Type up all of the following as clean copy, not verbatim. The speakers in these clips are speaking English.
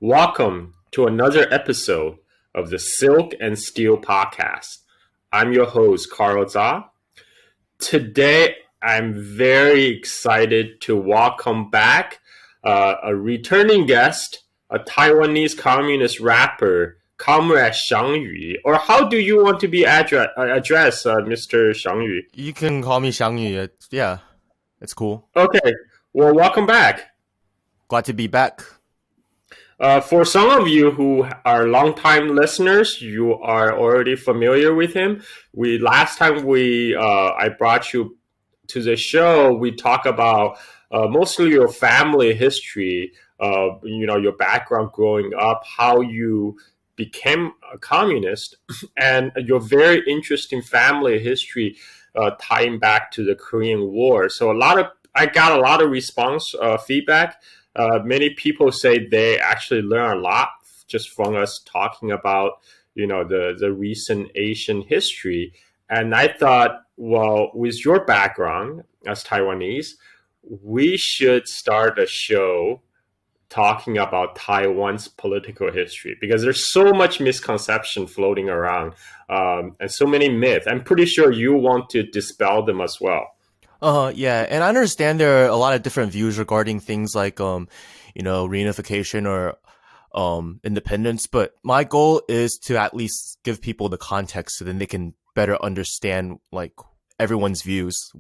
Welcome to another episode of the Silk and Steel podcast. I'm your host, Carl Zha. Today, I'm very excited to welcome back a returning guest, a Taiwanese Communist rapper, Comrade Xiangyu. Or how do you want to be addressed, Mr. Xiangyu? You can call me Xiangyu. Yeah, it's cool. Okay, well, welcome back. Glad to be back. For some of you who are longtime listeners, you are already familiar with him. Last time I brought you to the show, we talk about mostly your family history, your background growing up, how you became a communist, and your very interesting family history tying back to the Korean War. So I got a lot of response feedback. Many people say they actually learn a lot just from us talking about, the recent Asian history. And I thought, well, with your background as Taiwanese, we should start a show talking about Taiwan's political history because there's so much misconception floating around and so many myths. I'm pretty sure you want to dispel them as well. Yeah, and I understand there are a lot of different views regarding things like, reunification or independence, but my goal is to at least give people the context so then they can better understand, like, everyone's views,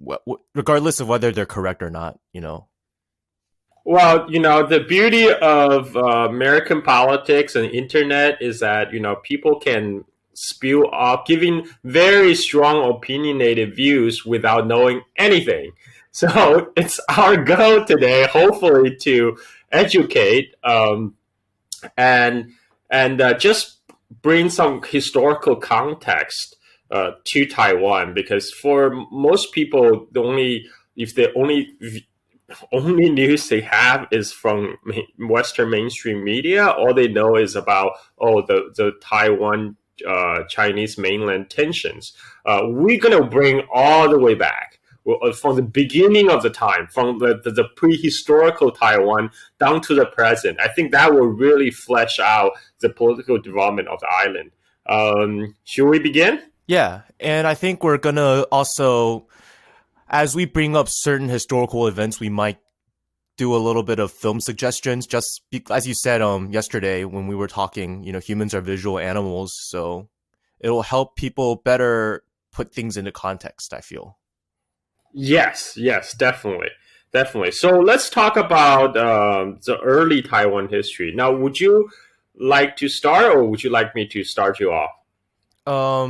regardless of whether they're correct or not, Well, the beauty of American politics and internet is that, people can spew off giving very strong opinionated views without knowing anything. So it's our goal today, hopefully, to educate and just bring some historical context to Taiwan, because for most people, if the only news they have is from Western mainstream media, all they know is about the Taiwan Chinese mainland tensions. We're gonna bring all the way back from the beginning of the time, from the prehistorical Taiwan down to the present. I think that will really flesh out the political development of the island. Should we begin? Yeah, and I think we're gonna also, as we bring up certain historical events, we might do a little bit of film suggestions, just as you said yesterday when we were talking, humans are visual animals, so it'll help people better put things into context, I feel. Yes, definitely. So let's talk about the early Taiwan history. Now, would you like to start, or would you like me to start you off? I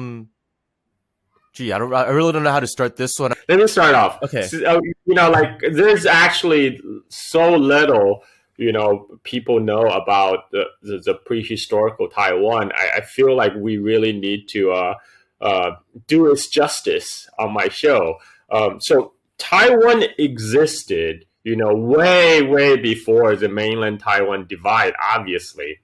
really don't know how to start this one. Let me start off. Okay. So, there's actually so little, people know about the prehistorical Taiwan. I feel like we really need to do its justice on my show. So Taiwan existed, way before the mainland Taiwan divide, obviously.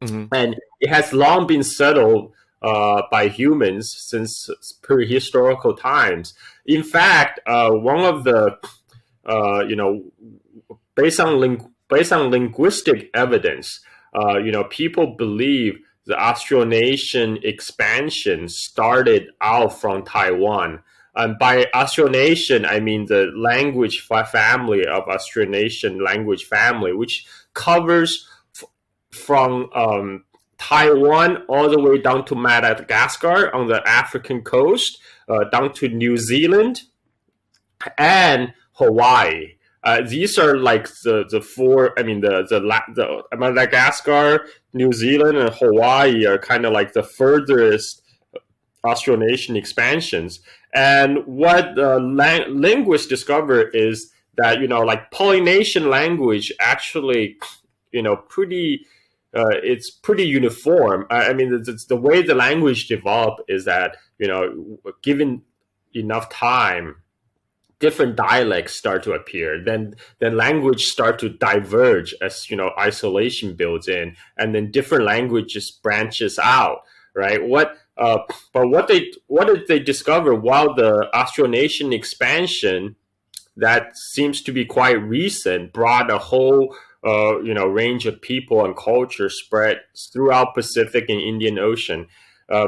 Mm-hmm. And it has long been settled by humans since prehistorical times. In fact, one of the, based on linguistic evidence, people believe the Austronesian expansion started out from Taiwan. And by Austronesian, I mean the language family of Austronesian language family, which covers from Taiwan all the way down to Madagascar on the African coast, down to New Zealand and Hawaii. These are like the four. I mean, the Madagascar, New Zealand, and Hawaii are kind of like the furthest Austronesian expansions. And what linguists discover is that like Polynesian language actually, pretty. It's pretty uniform. I mean, the way the language developed is that, given enough time, different dialects start to appear. Then language start to diverge as, isolation builds in, and then different languages branches out, right? But what did they discover while the Austronesian expansion that seems to be quite recent brought a whole range of people and culture spread throughout Pacific and Indian Ocean. Uh,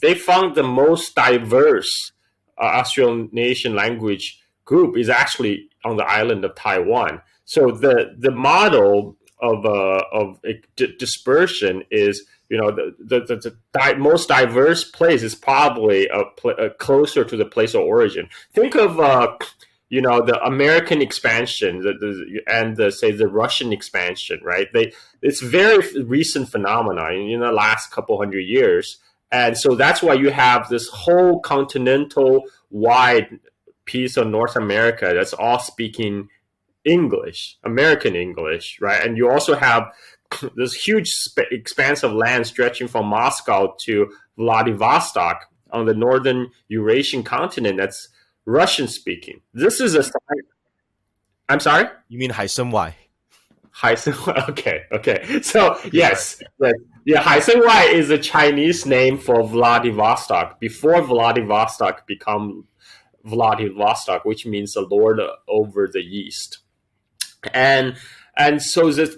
they found the most diverse Austronesian language group is actually on the island of Taiwan. So the model of dispersion is, the most diverse place is probably closer to the place of origin. Think of the American expansion, and say the Russian expansion, right? It's very recent phenomena in the last couple hundred years, and so that's why you have this whole continental wide piece of North America that's all speaking English, American English, right? And you also have this huge expanse of land stretching from Moscow to Vladivostok on the northern Eurasian continent that's Russian speaking. This is a sign. I'm sorry? You mean Haisenwai? Haisenwai. Okay. So, yes. Yeah, Haisenwai is a Chinese name for Vladivostok. Before Vladivostok become Vladivostok, which means the Lord over the East. And so the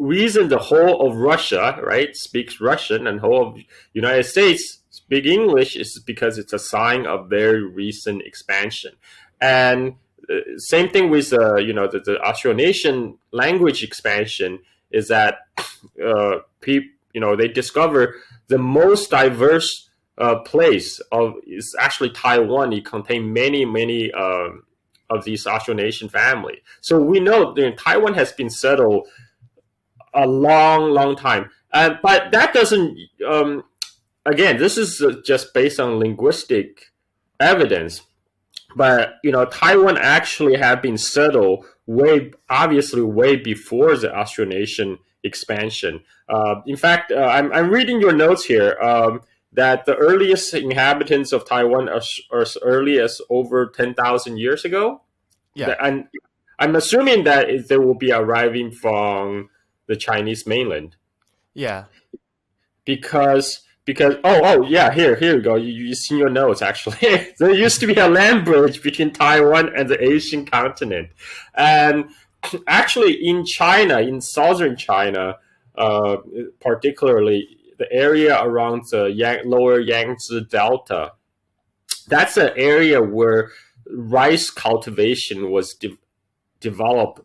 reason the whole of Russia, right, speaks Russian, and whole of United States speak English is because it's a sign of very recent expansion. And same thing with the Austronesian language expansion is that they discover the most diverse place is actually Taiwan. It contains many of these Austronesian family. So we know Taiwan has been settled a long time, but that doesn't. Again, this is just based on linguistic evidence. But Taiwan actually had been settled obviously way before the Austronesian expansion. In fact, I'm reading your notes here. That the earliest inhabitants of Taiwan are as early as over 10,000 years ago. Yeah. And I'm assuming that they will be arriving from the Chinese mainland. Yeah. Because yeah, here you go. You see your notes, actually. There used to be a land bridge between Taiwan and the Asian continent. And actually in China, in southern China, particularly the area around the lower Yangtze Delta, that's an area where rice cultivation was developed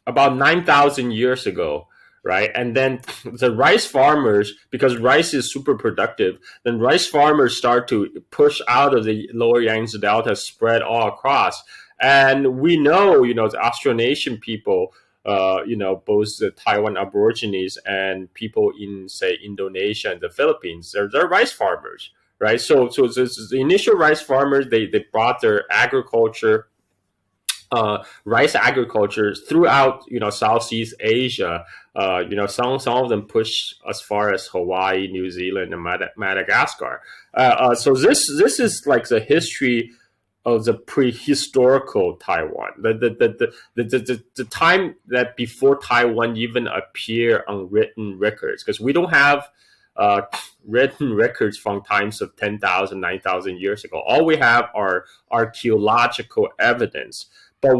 about 9,000 years ago, right? And then the rice farmers, because rice is super productive, then rice farmers start to push out of the lower Yangtze Delta, spread all across. And we know, the Austronesian people, both the Taiwan Aborigines and people in, say, Indonesia and the Philippines, they're rice farmers, right? So the initial rice farmers, they brought their agriculture, rice agriculture throughout, Southeast Asia. Some of them push as far as Hawaii, New Zealand, and Madagascar. So this is like the history of the prehistorical Taiwan, the time that before Taiwan even appear on written records, because we don't have written records from times of 10,000, 9,000 years ago. All we have are archaeological evidence. But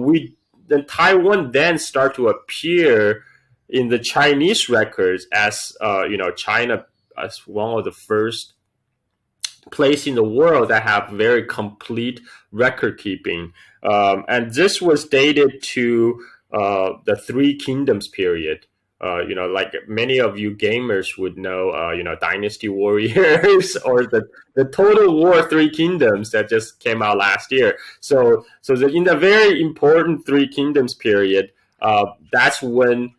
then Taiwan then start to appear in the Chinese records as China as one of the first place in the world that have very complete record keeping, and this was dated to the Three Kingdoms period. Like many of you gamers would know, Dynasty Warriors or the Total War Three Kingdoms that just came out last year. So in the very important Three Kingdoms period, that's when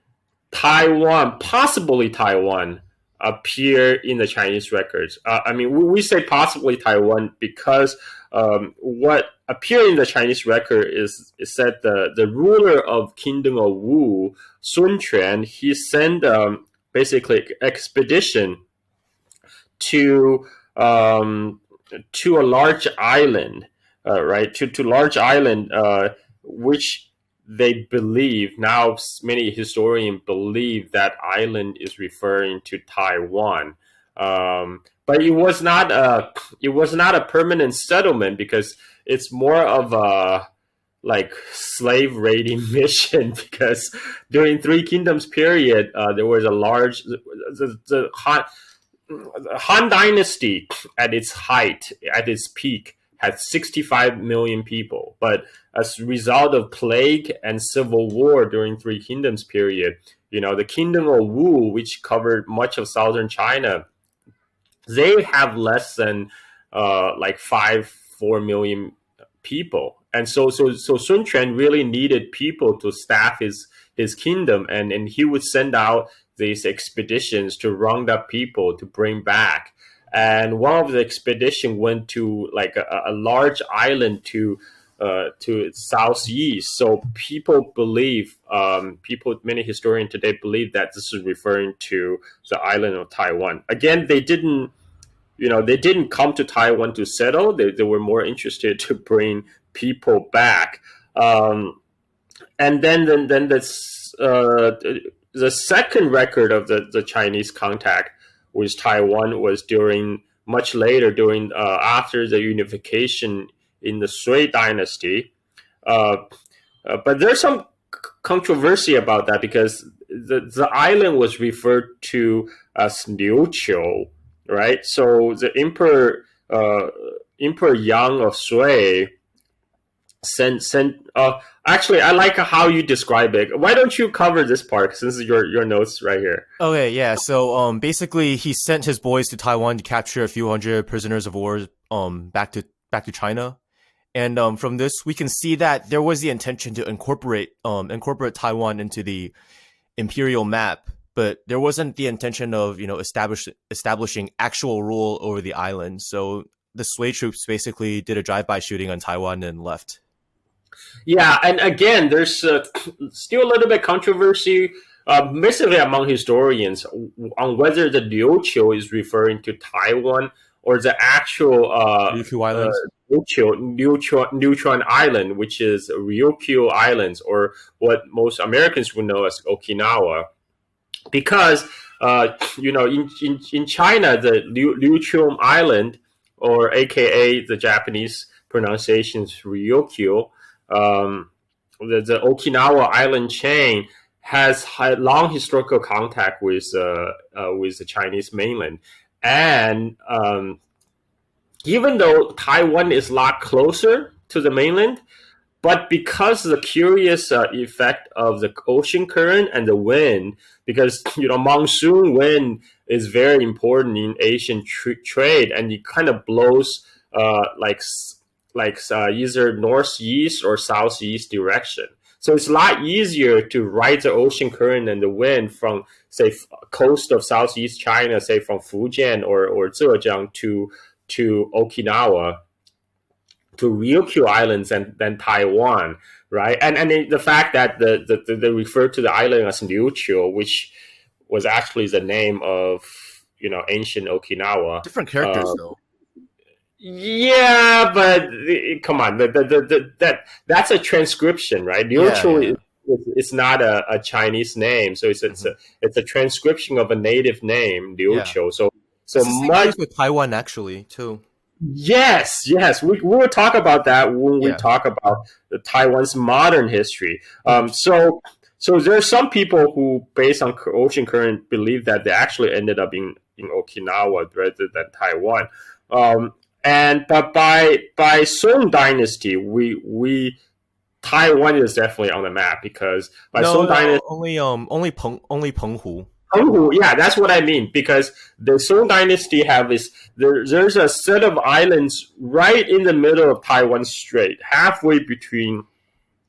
possibly Taiwan, appear in the Chinese records. We say possibly Taiwan because what appeared in the Chinese record is that the ruler of Kingdom of Wu, Sun Quan, he sent basically expedition to a large island, right? To large island, which they believe now, many historians believe that island is referring to Taiwan, but it was not a permanent settlement because it's more of like slave raiding mission because during Three Kingdoms period, there was a large the Han Dynasty at its height, at its peak, had 65 million people. But as a result of plague and civil war during Three Kingdoms period, the Kingdom of Wu, which covered much of southern China, they have less than like 4 million people. And so Sun Quan really needed people to staff his kingdom, and he would send out these expeditions to round up people to bring back. And one of the expedition went to like a large island to southeast. So people believe, many historians today believe that this is referring to the island of Taiwan. Again, they didn't come to Taiwan to settle. They were more interested to bring people back. And then this, the second record of the Chinese contact with Taiwan was much later, after the unification in the Sui dynasty. But there's some controversy about that because the island was referred to as Liuqiu, right? So the Emperor Yang of Sui sent actually, I like how you describe it. Why don't you cover this part since your notes right here? Okay, yeah. So basically he sent his boys to Taiwan to capture a few hundred prisoners of war back to China. And from this we can see that there was the intention to incorporate Taiwan into the imperial map, but there wasn't the intention of establishing actual rule over the island. So the Sui troops basically did a drive-by shooting on Taiwan and left. Yeah, and again, there's still a little bit controversy, basically among historians, on whether the Liuqiu is referring to Taiwan or the actual Ryukyu Islands. Liuchuan Island, which is Ryukyu Islands, or what most Americans would know as Okinawa, because in China, the Liuchuan Island, or AKA the Japanese pronunciation is Ryukyu. The Okinawa island chain has had long historical contact with the Chinese mainland, and even though Taiwan is a lot closer to the mainland, but because of the curious effect of the ocean current and the wind, because monsoon wind is very important in Asian trade, and it kind of blows either northeast or southeast direction. So it's a lot easier to ride the ocean current and the wind from, say, coast of southeast China, say from Fujian or Zhejiang to Okinawa, to Ryukyu Islands than Taiwan, right? And the fact that they refer to the island as Liuqiu, which was actually the name of ancient Okinawa. Different characters though. Yeah, but come on, that's a transcription, right? Liuqiu is not a Chinese name, so it's a transcription of a native name, Liuqiu. Yeah. So much with Taiwan actually too. Yes, we will talk about that when we talk about Taiwan's modern history. So there are some people who, based on ocean current, believe that they actually ended up in Okinawa rather than Taiwan. But by Song Dynasty, Taiwan is definitely on the map, because by Song Dynasty only Penghu. Penghu, yeah, that's what I mean, because the Song Dynasty there's a set of islands right in the middle of Taiwan Strait, halfway between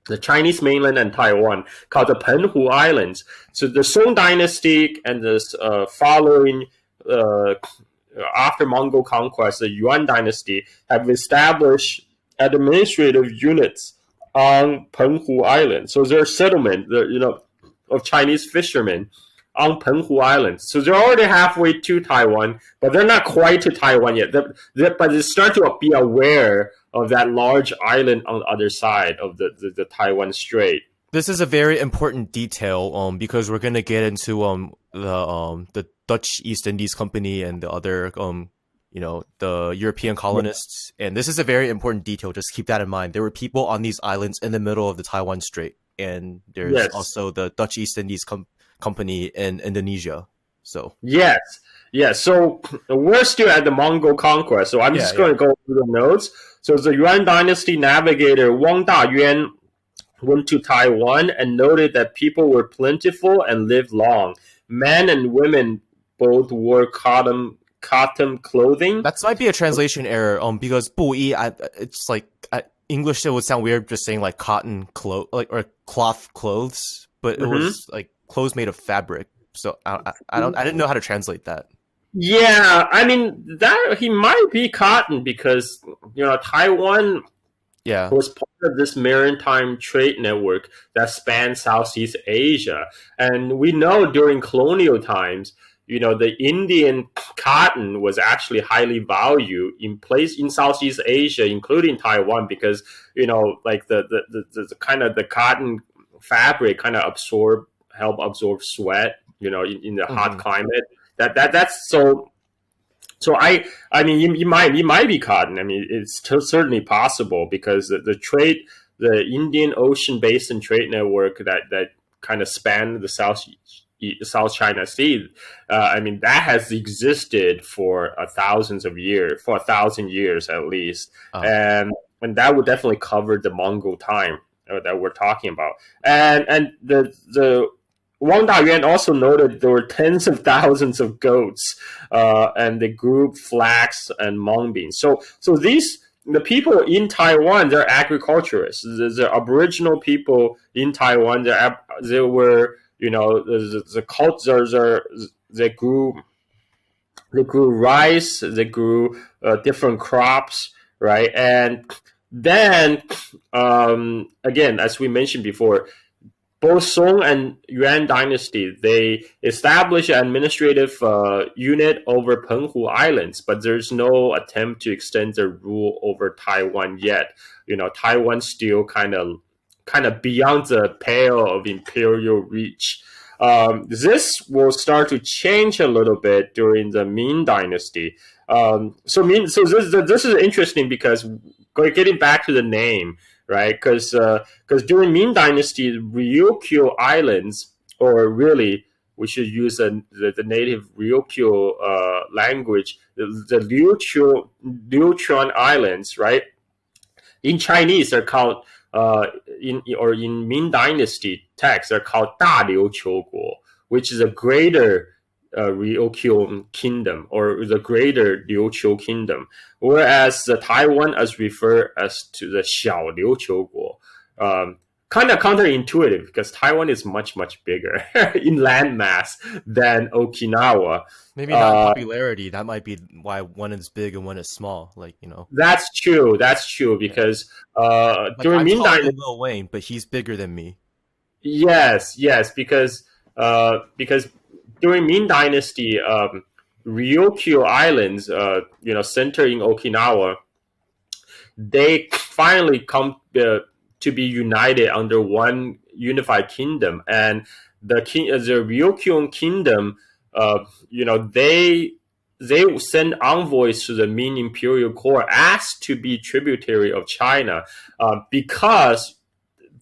the Chinese mainland and Taiwan, called the Penghu Islands. So the Song Dynasty and the following after Mongol conquest, the Yuan Dynasty have established administrative units on Penghu Island. So there's settlement, of Chinese fishermen on Penghu Island. So they're already halfway to Taiwan, but they're not quite to Taiwan yet. But they start to be aware of that large island on the other side of the Taiwan Strait. This is a very important detail, because we're going to get into the Dutch East Indies Company and the other the European colonists. And this is a very important detail. Just keep that in mind. There were people on these islands in the middle of the Taiwan Strait, and there's Yes. also the Dutch East Indies Company in Indonesia. So Yes. Yes. So we're still at the Mongol conquest. So I'm yeah, just going yeah. to go through the notes. So the Yuan Dynasty navigator Wang Dayuan went to Taiwan and noted that people were plentiful and lived long. Men and women both wore cotton clothing. That might be a translation error. Because 布衣, it's like English. It would sound weird just saying like cotton clothes, like or cloth clothes, but it Hmm. was like clothes made of fabric. So I didn't know how to translate that. Yeah, I mean that he might be cotton because Taiwan Yeah. was part of this maritime trade network that spanned Southeast Asia. And we know during colonial times, the Indian cotton was actually highly valued in Southeast Asia, including Taiwan, because, like the kind of the cotton fabric kind of help absorb sweat, in the hot Hmm. climate. That's so I mean, you might be cotton. I mean, it's certainly possible because the Indian Ocean Basin trade network that kind of spanned the South China Sea. I mean, that has existed for a thousand years at least, Oh. and that would definitely cover the Mongol time that we're talking about. And the Wang Dayuan also noted there were tens of thousands of goats, and they grew flax and mung beans. So the people in Taiwan, they're agriculturists. The Aboriginal people in Taiwan, they were, the culture. They grew rice. They grew different crops, right? And then, again, as we mentioned before, both Song and Yuan dynasty, they established an administrative unit over Penghu Islands, but there's no attempt to extend their rule over Taiwan yet. Taiwan's still kind of beyond the pale of imperial reach. This will start to change a little bit during the Ming Dynasty. So this is interesting because getting back to the name, right? Because during Ming Dynasty, Ryukyu Islands, or really we should use the native Ryukyu language, the Liuchuan Islands, right? In Chinese, they're called in Ming Dynasty texts, they're called 大琉球国, which is a greater Ryukyu kingdom or the greater Liuqiu kingdom, whereas the Taiwan is referred as to the 小琉球国. Kind of counterintuitive because Taiwan is much bigger in landmass than Okinawa. Maybe not in popularity. That might be why one is big and one is small. That's true. That's true because Like during I'm Ming taller Dynasty, than Lil Wayne, but he's bigger than me. yes, because during Ming Dynasty, Ryukyu Islands, center in Okinawa, they finally come to be united under one unified kingdom, and the Ryukyu kingdom, they send envoys to the Ming imperial court asked to be tributary of China, because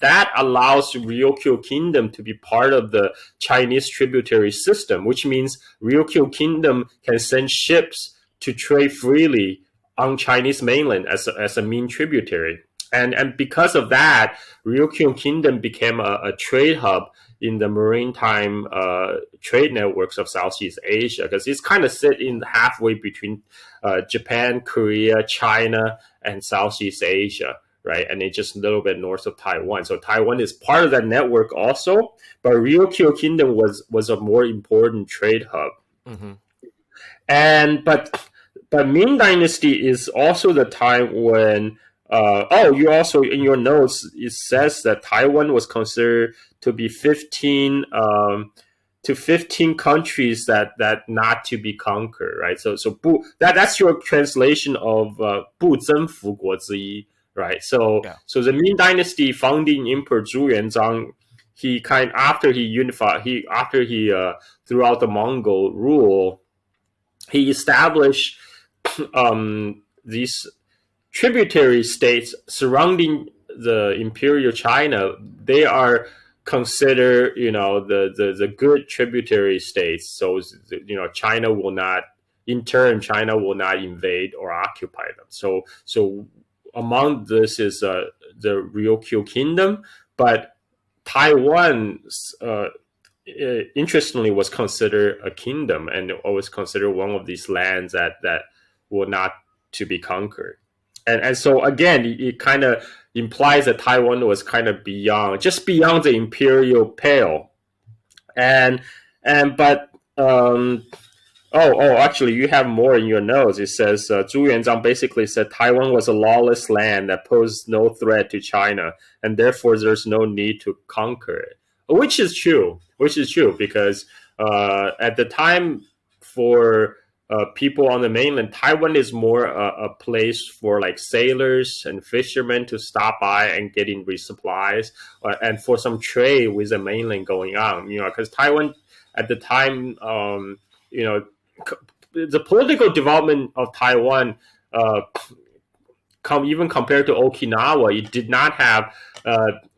that allows Ryukyu Kingdom to be part of the Chinese tributary system, which means Ryukyu Kingdom can send ships to trade freely on Chinese mainland as a Ming tributary. And because of that, Ryukyu Kingdom became a trade hub in the maritime trade networks of Southeast Asia, because it's kind of sit in halfway between Japan, Korea, China, and Southeast Asia, right? And it's just a little bit north of Taiwan. So Taiwan is part of that network also, but Ryukyu Kingdom was a more important trade hub. Hmm. And but Ming Dynasty is also the time when you also in your notes it says that Taiwan was considered to be 15 to 15 countries that not to be conquered, right? So that's your translation of 不征服国之一, right? So Yeah. so the Ming Dynasty founding Emperor Zhu Yuanzhang, after he unified throughout the Mongol rule, he established these tributary states surrounding the imperial China, they are considered, the good tributary states. So, China will not, in turn, China will not invade or occupy them. So among this is the Ryukyu Kingdom, but Taiwan, interestingly, was considered a kingdom and always considered one of these lands that were not to be conquered. And so again, it kind of implies that Taiwan was kind of just beyond the imperial pale. And but actually, you have more in your notes. It says Zhu Yuanzhang basically said Taiwan was a lawless land that posed no threat to China, and therefore there's no need to conquer it. Which is true. Because at the time, for people on the mainland, Taiwan is more a place for like sailors and fishermen to stop by and getting resupplies, and for some trade with the mainland going on. Because Taiwan at the time, the political development of Taiwan, even compared to Okinawa, it did not have.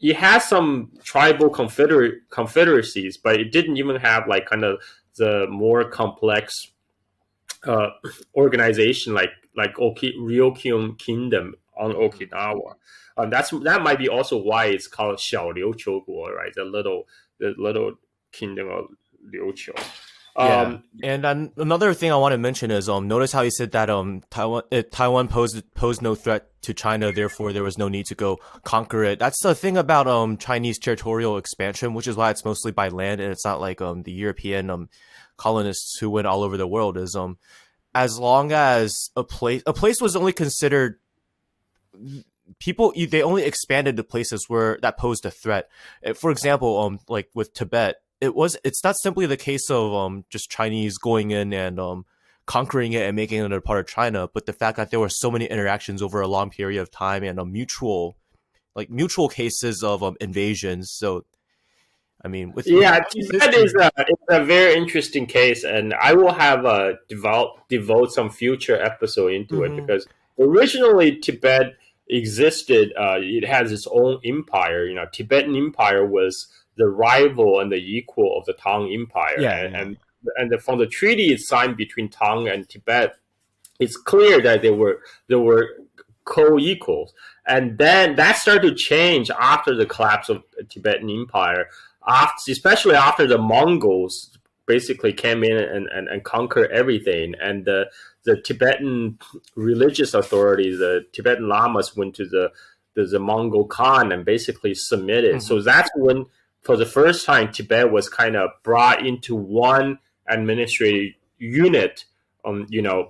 It has some tribal confederacies, but it didn't even have like kind of the more complex organization like Ryukyu Kingdom on Okinawa. That might be also why it's called 小琉球国, right? The little kingdom of Liuqiu. Yeah, and another thing I want to mention is notice how he said that Taiwan posed no threat to China, therefore there was no need to go conquer it. That's the thing about Chinese territorial expansion, which is why it's mostly by land and it's not like the European colonists who went all over the world. Is as long as a place was only considered, they only expanded to places where that posed a threat. For example, like with Tibet. It's not simply the case of just Chinese going in and conquering it and making it a part of China, but the fact that there were so many interactions over a long period of time and mutual cases of invasions. So, I mean, that is a very interesting case, and I will have devote some future episode into it, because originally Tibet existed. It has its own empire. Tibetan Empire was the rival and the equal of the Tang Empire. And from the treaty signed between Tang and Tibet, it's clear that they were co-equals. And then that started to change after the collapse of the Tibetan Empire, especially after the Mongols basically came in and conquered everything. And the Tibetan religious authorities, the Tibetan lamas, went to the Mongol Khan and basically submitted. So that's when, for the first time, Tibet was kind of brought into one administrative unit,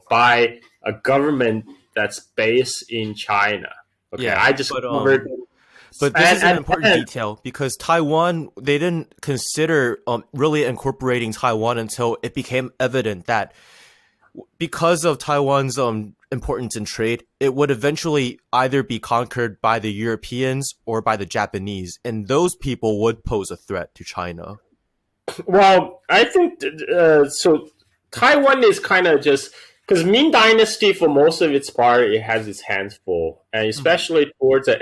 by a government that's based in China. Okay, yeah, I just covered. But this is an important detail, because Taiwan, they didn't consider really incorporating Taiwan until it became evident that because of Taiwan's importance in trade, it would eventually either be conquered by the Europeans or by the Japanese, and those people would pose a threat to China. Well, I think so. Taiwan is kind of just because Ming Dynasty, for most of its part, it has its hands full, and especially towards the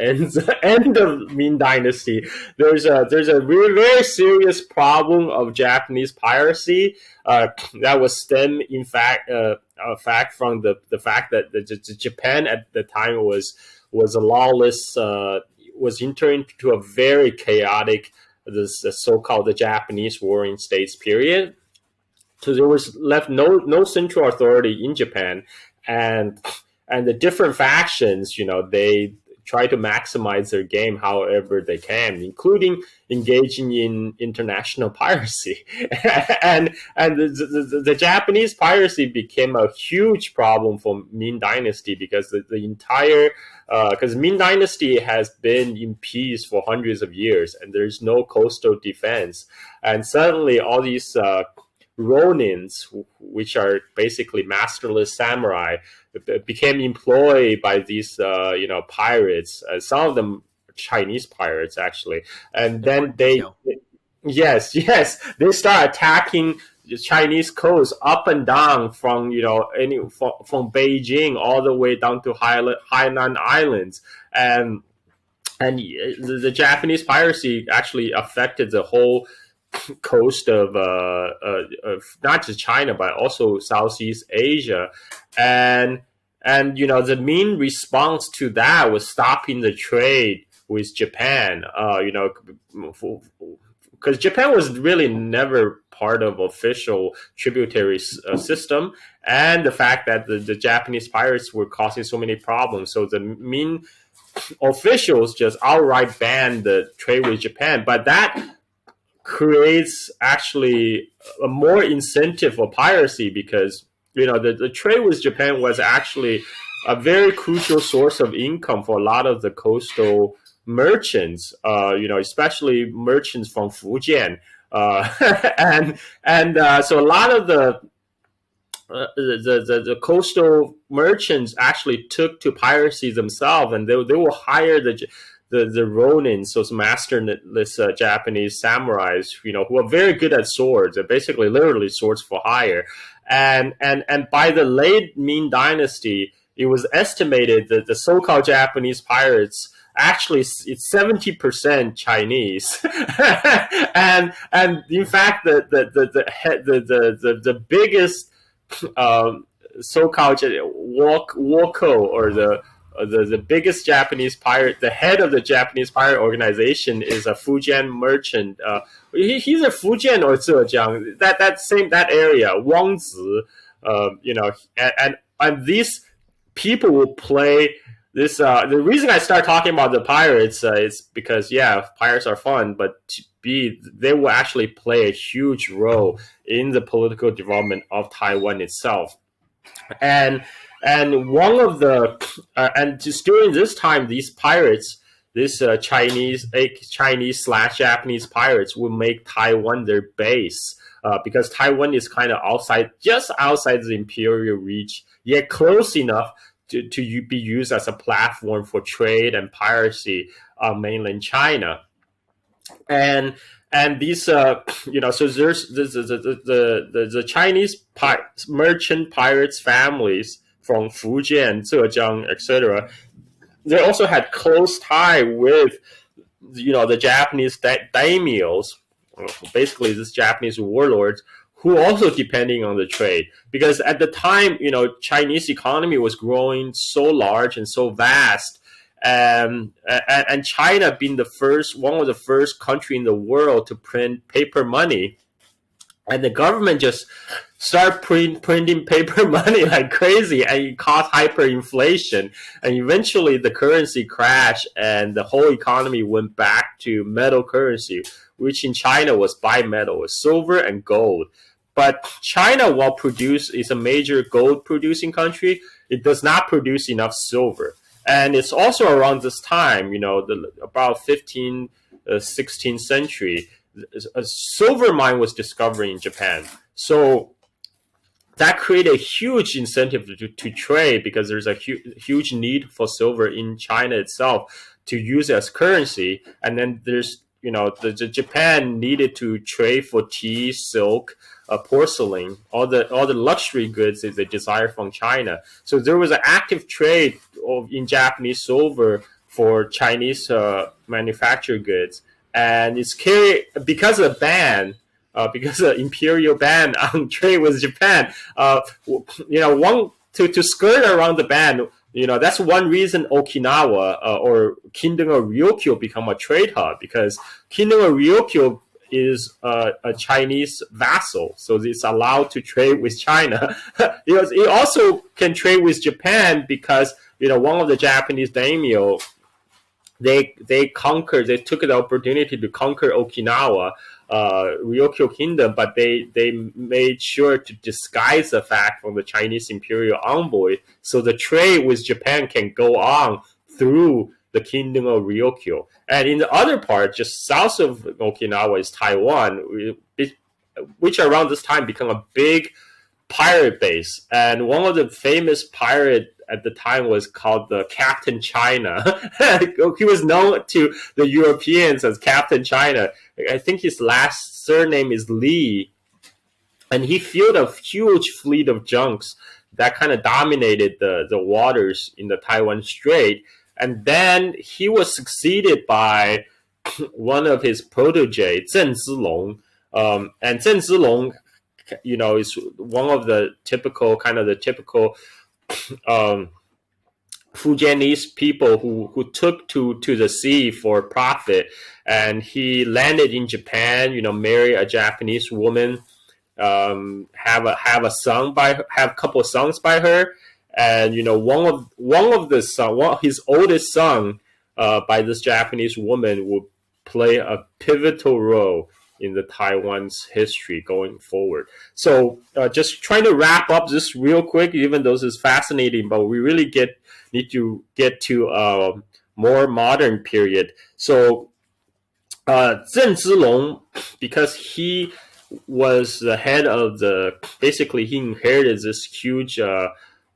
end of Ming Dynasty, there's a very, very serious problem of Japanese piracy that was stem, in fact, from the fact that Japan at the time was a lawless, was entering into a very chaotic, this so-called the Japanese Warring States period. So there was left no central authority in Japan, and the different factions, they try to maximize their game however they can, including engaging in international piracy. and the Japanese piracy became a huge problem for Ming Dynasty, because the entire because Ming Dynasty has been in peace for hundreds of years, and there's no coastal defense, and suddenly all these Ronins, which are basically masterless samurai, became employed by these pirates. Some of them Chinese pirates, actually, and then they start attacking Chinese coast up and down from from Beijing all the way down to Hainan Islands, and the Japanese piracy actually affected the whole coast of not just China but also Southeast Asia, and the main response to that was stopping the trade with Japan. Because Japan was really never part of official tributary system, and the fact that the Japanese pirates were causing so many problems, so the main officials just outright banned the trade with Japan. But that creates actually a more incentive for piracy, because the trade with Japan was actually a very crucial source of income for a lot of the coastal merchants, especially merchants from Fujian, so a lot of the coastal merchants actually took to piracy themselves, and they will hire the Ronin, so it's masterless Japanese samurais, who are very good at swords, and basically literally swords for hire. And by the late Ming Dynasty, it was estimated that the so-called Japanese pirates actually it's 70% Chinese, and in fact the biggest so-called Wako, or the biggest Japanese pirate, the head of the Japanese pirate organization, is a Fujian merchant. He's a Fujian or Zhejiang, that area, Wangzi. And these people will play this. The reason I start talking about the pirates is because pirates are fun, but they will actually play a huge role in the political development of Taiwan itself. And one of the and just during this time, these pirates, this Chinese/Japanese pirates, will make Taiwan their base, because Taiwan is kind of just outside the imperial reach, yet close enough to be used as a platform for trade and piracy on mainland China. And these so there's the Chinese merchant pirates families from Fujian, Zhejiang, etc. They also had close tie with the Japanese daimyos, basically these Japanese warlords, who also depending on the trade, because at the time Chinese economy was growing so large and so vast. And China being one of the first country in the world to print paper money, and the government just started printing paper money like crazy, and it caused hyperinflation, and eventually the currency crashed, and the whole economy went back to metal currency, which in China was bimetal, silver and gold. But China, while is a major gold producing country, it does not produce enough silver. And it's also around this time, about 15th, 16th century, a silver mine was discovered in Japan. So that created a huge incentive to trade, because there's a huge need for silver in China itself to use as currency. And then there's, the Japan needed to trade for tea, silk, porcelain, all the luxury goods that they desire from China. So there was an active trade in Japanese silver for Chinese manufactured goods, and it's carried because of the ban, because of the imperial ban on trade with Japan. To skirt around the ban. That's one reason Okinawa or Kingdom of Ryukyu become a trade hub, because Kingdom of Ryukyu is a Chinese vassal, so it's allowed to trade with China. It also can trade with Japan because one of the Japanese daimyo, they took the opportunity to conquer Okinawa, Ryukyu Kingdom, but they made sure to disguise the fact from the Chinese imperial envoy, so the trade with Japan can go on through the Kingdom of Ryukyu. And in the other part, just south of Okinawa, is Taiwan, which around this time became a big pirate base. And one of the famous pirate at the time was called the Captain China. He was known to the Europeans as Captain China. I think his last surname is Li. and he filled a huge fleet of junks that kind of dominated the waters in the Taiwan Strait. And then he was succeeded by one of his protege, Zheng Zilong. And Zheng Zilong, is one of the typical um, Fujianese people who took to the sea for profit, and he landed in Japan. Married a Japanese woman, have a couple of sons by her, and one of the son, his oldest son, by this Japanese woman, would play a pivotal role in the Taiwan's history going forward. So, just trying to wrap up this real quick, even though this is fascinating, but we really need to get to a more modern period. So, Zheng Zilong, because he was the head of basically he inherited this huge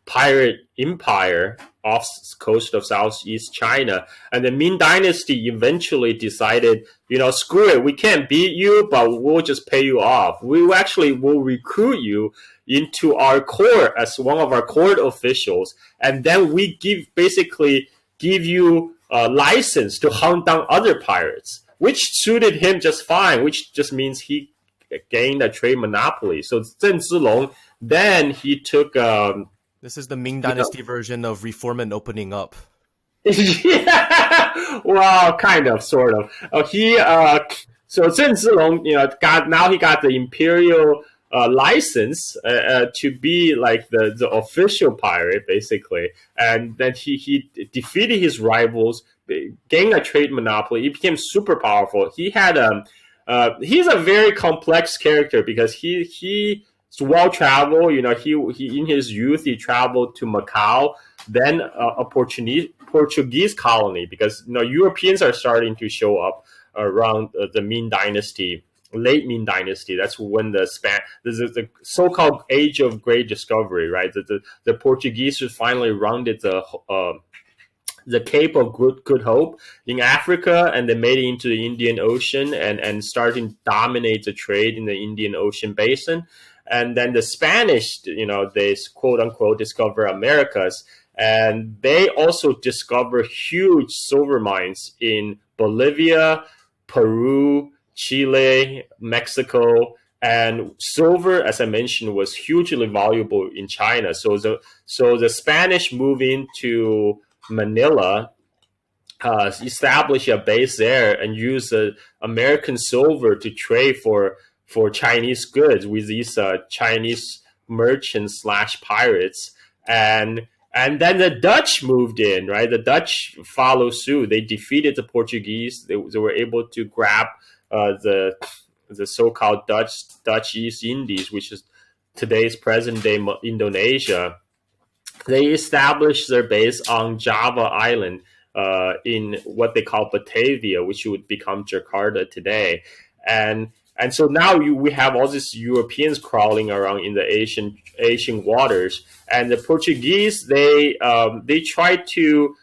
pirate empire off the coast of Southeast China. And the Ming Dynasty eventually decided, screw it, we can't beat you, but we'll just pay you off. We actually will recruit you into our court as one of our court officials, and then we give you a license to hunt down other pirates, which suited him just fine, which just means he gained a trade monopoly. So Zheng Zilong, then he took this is the Ming Dynasty version of reform and opening up. Yeah, well, kind of, sort of. So Zheng Zilong, he got the imperial license to be like the official pirate, basically, and then he defeated his rivals, gained a trade monopoly. He became super powerful. He's a very complex character because he's well traveled. He in his youth he traveled to Macau, then a Portuguese colony, because Europeans are starting to show up around the Ming Dynasty, late Ming Dynasty. That's when the so-called Age of Great Discovery, right? The Portuguese finally rounded the Cape of Good Hope in Africa, and they made it into the Indian Ocean and starting to dominate the trade in the Indian Ocean basin. And then the Spanish, they quote unquote discover Americas, and they also discover huge silver mines in Bolivia, Peru, Chile, Mexico. And silver, as I mentioned, was hugely valuable in China. So the Spanish move into Manila, establish a base there, and use American silver to trade for Chinese goods with these Chinese merchants / pirates. And then the Dutch moved in, right? The Dutch followed suit. They defeated the Portuguese. They were able to grab the so-called Dutch East Indies, which is today's present-day Indonesia. They established their base on Java Island in what they call Batavia, which would become Jakarta today. And so now we have all these Europeans crawling around in the Asian waters, and the Portuguese they tried to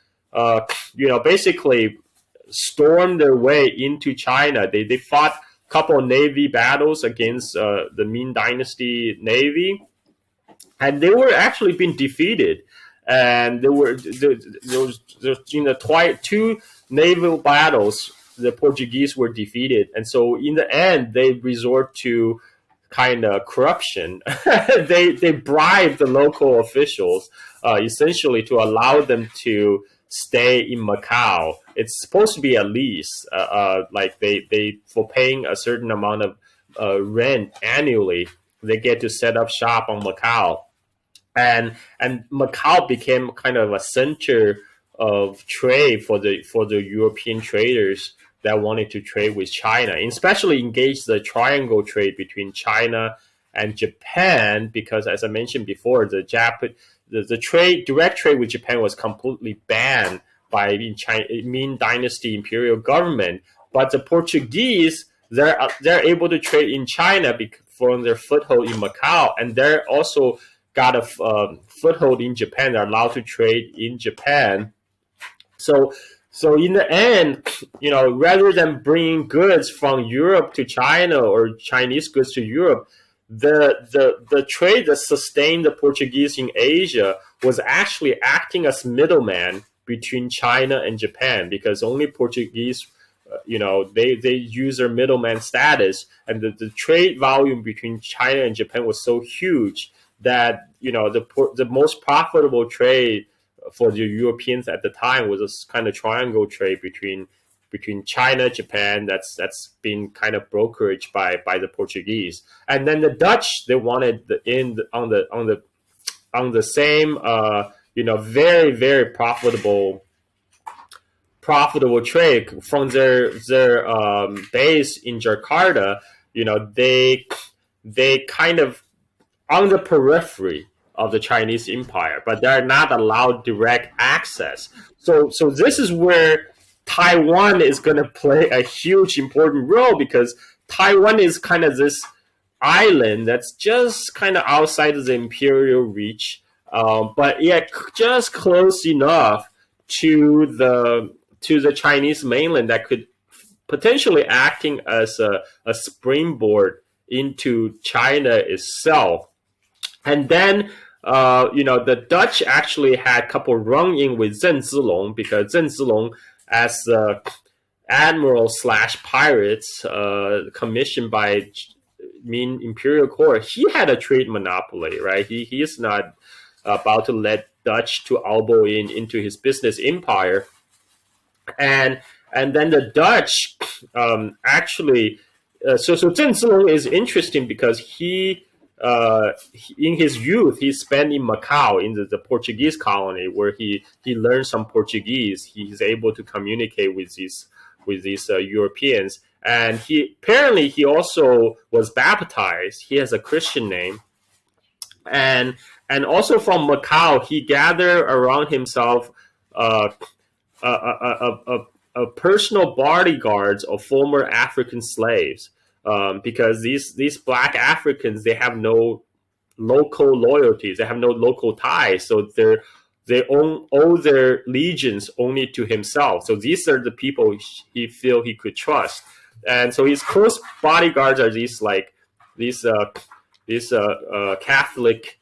basically storm their way into China. They fought a couple of navy battles against the Ming Dynasty navy, and they were actually being defeated. And there was two naval battles. The Portuguese were defeated, and so in the end, they resort to kind of corruption. They bribed the local officials, essentially, to allow them to stay in Macau. It's supposed to be a lease, like they for paying a certain amount of rent annually, they get to set up shop on Macau, and Macau became kind of a center of trade for the European traders that wanted to trade with China, and especially engage the triangle trade between China and Japan, because as I mentioned before, the direct trade with Japan was completely banned by Ming Dynasty imperial government. But the Portuguese, they're able to trade in China from their foothold in Macau, and they're also got a foothold in Japan. They're allowed to trade in Japan. So in the end, rather than bringing goods from Europe to China or Chinese goods to Europe, the trade that sustained the Portuguese in Asia was actually acting as middleman between China and Japan, because only Portuguese, they use their middleman status, and the trade volume between China and Japan was so huge that the most profitable trade for the Europeans at the time was a kind of triangle trade between China, Japan, that's been kind of brokerage by the Portuguese, and then the Dutch, they wanted on the same very very profitable trade from their base in Jakarta. They kind of on the periphery of the Chinese Empire, but they're not allowed direct access. So this is where Taiwan is going to play a huge important role, because Taiwan is kind of this island that's just kind of outside of the imperial reach, but yet just close enough to the Chinese mainland that could potentially acting as a springboard into China itself. And then the Dutch actually had a couple run-in with Zheng Zilong, because Zheng Zilong, as admiral / pirates commissioned by Ming imperial court, he had a trade monopoly, right? He is not about to let Dutch to elbow into his business empire, and then the Dutch actually. So Zheng Zilong is interesting because he in his youth, he spent in Macau, in the Portuguese colony, where he learned some Portuguese. He's able to communicate with these Europeans, and he also was baptized. He has a Christian name, and also from Macau, he gathered around himself a personal bodyguards of former African slaves. Because these black Africans, they have no local loyalties, they have no local ties, so they owe their allegiance only to himself. So these are the people he feel he could trust, and so his close bodyguards are these Catholic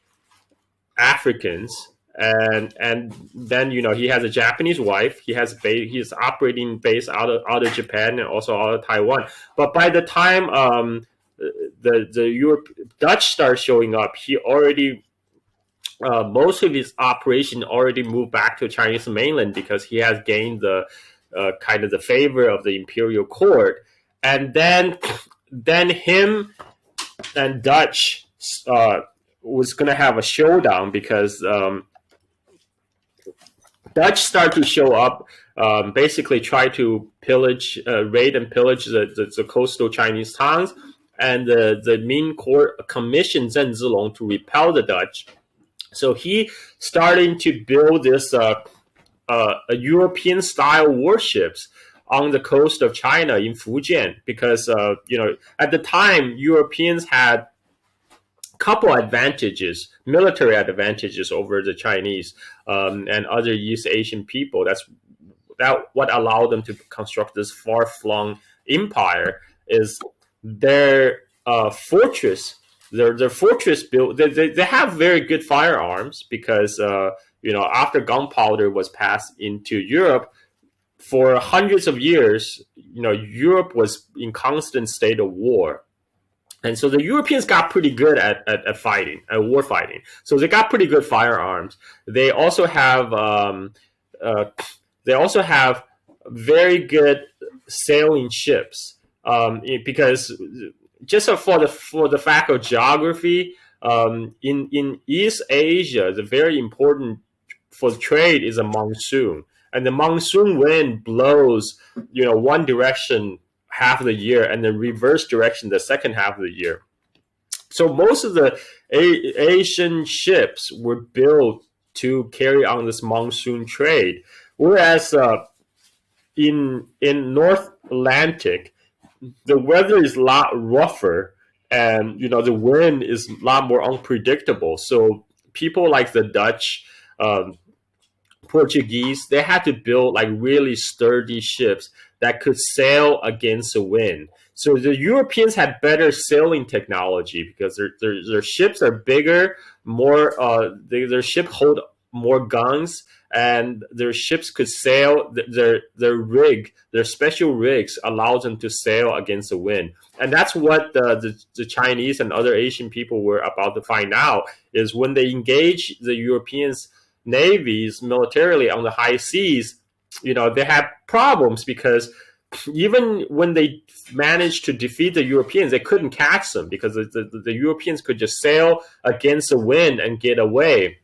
Africans. And then he has a Japanese wife. He's operating base out of Japan and also out of Taiwan. But by the time the Dutch start showing up, he already most of his operation already moved back to Chinese mainland, because he has gained the kind of the favor of the imperial court. And then him and Dutch was going to have a showdown, because Dutch start to show up, basically try to raid and pillage the coastal Chinese towns, and the Ming court commissioned Zheng Zilong to repel the Dutch. So he starting to build this a European style warships on the coast of China in Fujian, because at the time Europeans had couple advantages, military advantages over the Chinese and other East Asian people. That what allowed them to construct this far-flung empire is their fortress. Their fortress built. They have very good firearms, because after gunpowder was passed into Europe, for hundreds of years, Europe was in constant state of war. And so the Europeans got pretty good at war fighting. So they got pretty good firearms. They also have very good sailing ships, because just for the fact of geography, in East Asia, the very important for trade is a monsoon, and the monsoon wind blows one direction half of the year, and the reverse direction the second half of the year. So most of the Asian ships were built to carry on this monsoon trade, whereas in North Atlantic, the weather is a lot rougher, and the wind is a lot more unpredictable. So people like the Dutch, Portuguese, they had to build like really sturdy ships that could sail against the wind. So the Europeans had better sailing technology because their ships are bigger, more their ship hold more guns, and their ships could sail. Their special rigs allows them to sail against the wind, and that's what the Chinese and other Asian people were about to find out. Is when they engage the Europeans' navies militarily on the high seas, they had problems because even when they managed to defeat the Europeans, they couldn't catch them because the Europeans could just sail against the wind and get away.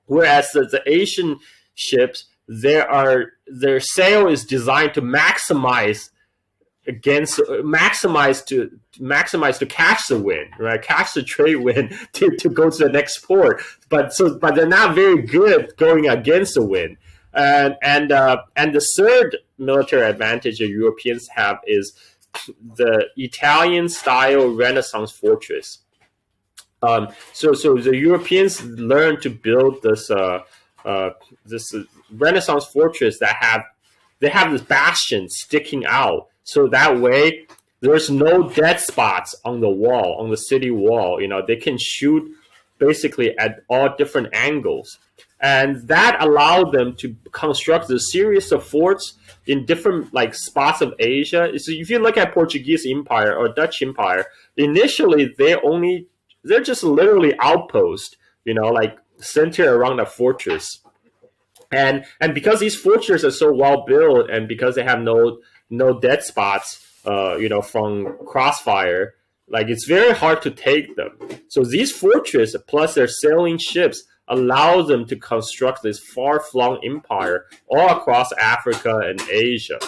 Whereas the Asian ships, their sail is designed to maximize to catch the wind, right? Catch the trade wind to go to the next port. But they're not very good going against the wind. And the third military advantage the Europeans have is the Italian style Renaissance fortress. So the Europeans learned to build this Renaissance fortress that have this bastion sticking out, so that way there's no dead spots on the city wall. They can shoot basically at all different angles, and that allowed them to construct a series of forts in different spots of Asia. So if you look at Portuguese Empire or Dutch Empire, initially they're just literally outposts, centered around a fortress. And because these fortresses are so well built, and because they have no dead spots, from crossfire, it's very hard to take them. So these fortresses plus their sailing ships allow them to construct this far-flung empire all across Africa and Asia.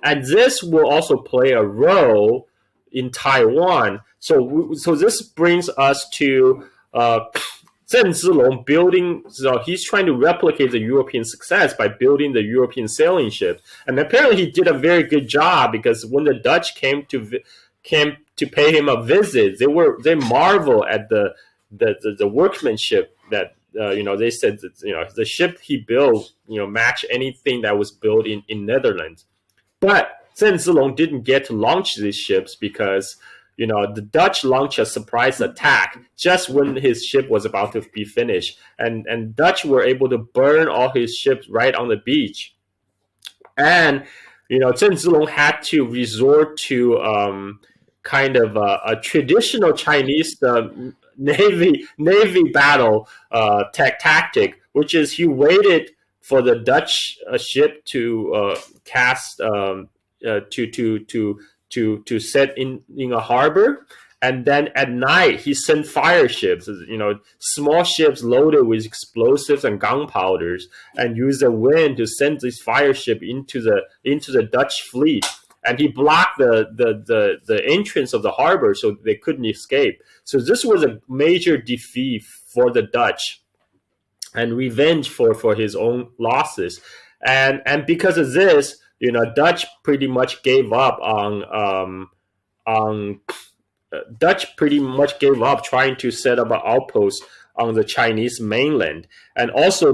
And this will also play a role in Taiwan. So this brings us to Zheng Zilong building. So he's trying to replicate the European success by building the European sailing ship, and apparently he did a very good job, because when the Dutch came to pay him a visit, they marvel at the workmanship that they said that the ship he built matched anything that was built in Netherlands. But Zheng Zilong didn't get to launch these ships because the Dutch launched a surprise attack just when his ship was about to be finished, and Dutch were able to burn all his ships right on the beach. And Zheng Zilong had to resort to kind of a traditional Chinese navy battle tactic, which is he waited for the Dutch ship to cast to set in a harbor, and then at night he sent fire ships, small ships loaded with explosives and gunpowders, and use the wind to send this fire ship into the Dutch fleet. And he blocked the entrance of the harbor so they couldn't escape. So this was a major defeat for the Dutch and revenge for his own losses. And because of this, Dutch pretty much gave up trying to set up an outpost on the Chinese mainland. And also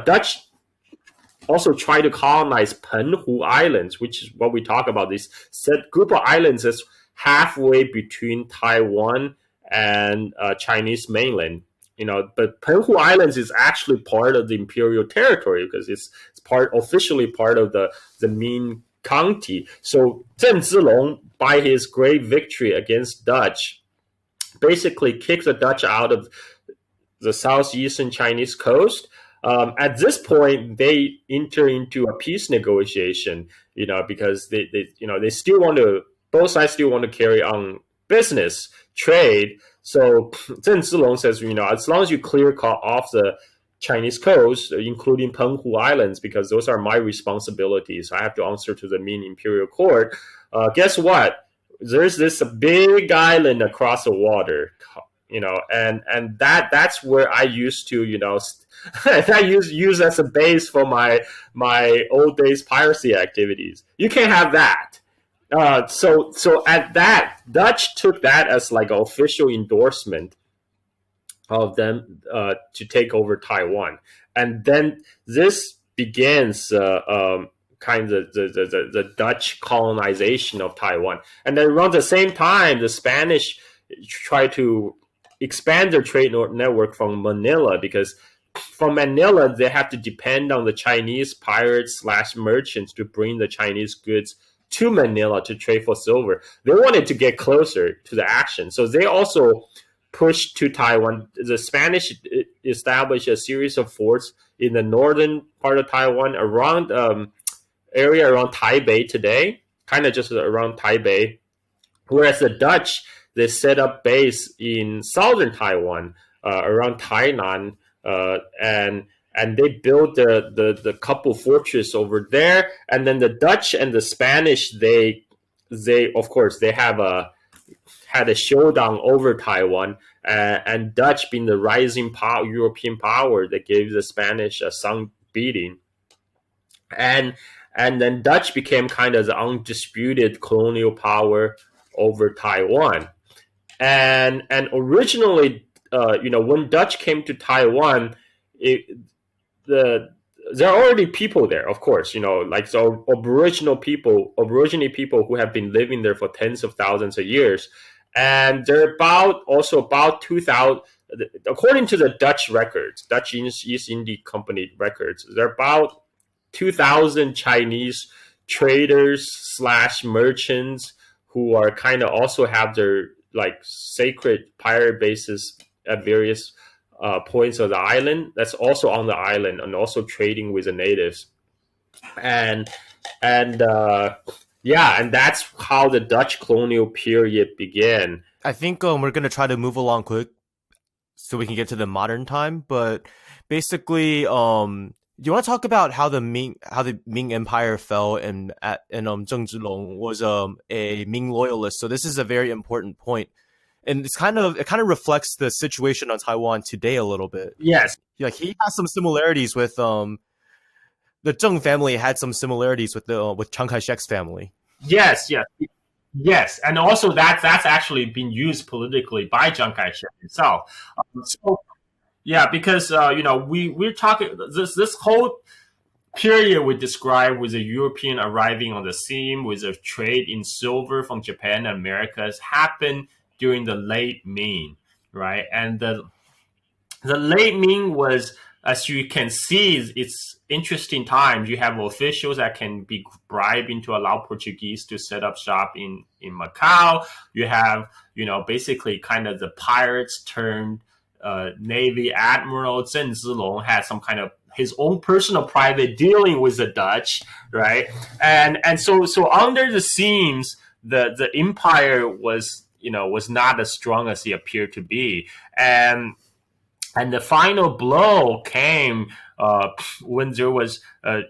Dutch also tried to colonize Penhu Islands, which is what we talk about. This group of islands is halfway between Taiwan and Chinese mainland. But Penhu Islands is actually part of the imperial territory because it's officially part of the Ming County. So Zheng Zilong, by his great victory against Dutch, basically kicked the Dutch out of the southeastern Chinese coast. At this point, they enter into a peace negotiation, because they still both sides still want to carry on business, trade. So Zheng Zilong says, as long as you clear off the Chinese coast, including Penhu Islands, because those are my responsibilities, I have to answer to the Ming Imperial Court. Guess what? There's this big island across the water, and that's where I used to, I use as a base for my old days piracy activities. You can't have that. So at that, Dutch took that as an official endorsement of them to take over Taiwan, and then this begins kind of the Dutch colonization of Taiwan. And then around the same time, the Spanish tried to expand their trade network from Manila, because from Manila they have to depend on the Chinese pirates slash merchants to bring the Chinese goods to Manila to trade for silver. They wanted to get closer to the action, so they also pushed to Taiwan. The Spanish established a series of forts in the northern part of Taiwan, around area around Taipei today, kind of just around Taipei. Whereas the Dutch, they set up base in southern Taiwan, around Tainan, and they built the couple fortress over there. And then the Dutch and the Spanish, they of course they have had a showdown over Taiwan, and Dutch being the rising European power, that gave the Spanish a sound beating, and then Dutch became kind of the undisputed colonial power over Taiwan. And originally, when Dutch came to Taiwan, there are already people there, of course, like the Aboriginal people who have been living there for tens of thousands of years. And they're about 2,000, according to the Dutch records, Dutch East India Company records, there are about 2,000 Chinese traders slash merchants who are kind of also have their like sacred pirate bases at various points of the island. That's also on the island, and also trading with the natives. And that's how the Dutch colonial period began. I think we're gonna try to move along quick so we can get to the modern time. But basically, do you want to talk about how the Ming Empire fell, and Zheng Zhilong was a Ming loyalist? So this is a very important point, and it kind of reflects the situation on Taiwan today a little bit. Yes, like he has some similarities with the Zheng family had some similarities with Chiang Kai-shek's family. Yes, and also that's actually been used politically by Chiang Kai-shek himself. Because we're talking this whole period we describe with the European arriving on the scene with a trade in silver from Japan and Americas happened during the late Ming, right? And the late Ming was, as you can see, it's interesting times. You have officials that can be bribed to allow Portuguese to set up shop in Macau. You have, basically kind of the pirates turned Navy Admiral Zheng Zilong had some kind of his own personal private dealing with the Dutch, right? And so under the scenes, the empire was not as strong as it appeared to be, and the final blow came when there was a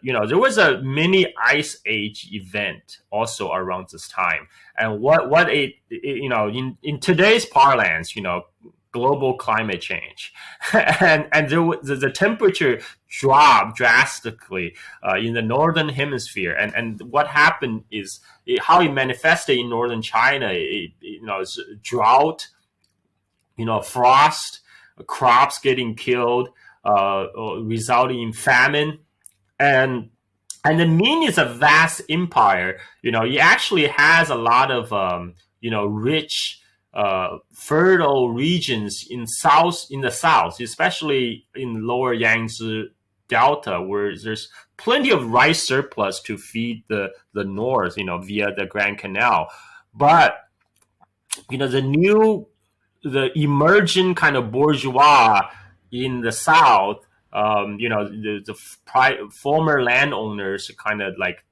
mini ice age event also around this time, and what in today's parlance, global climate change, and the temperature dropped drastically in the northern hemisphere, and what happened is how it manifested in northern China. It's drought, frost, crops getting killed, resulting in famine, and the Ming is a vast empire. It actually has a lot of rich, fertile regions in the south, especially in lower Yangtze Delta, where there's plenty of rice surplus to feed the north, via the Grand Canal. But the emerging kind of bourgeois in the south, the former landowners kind of like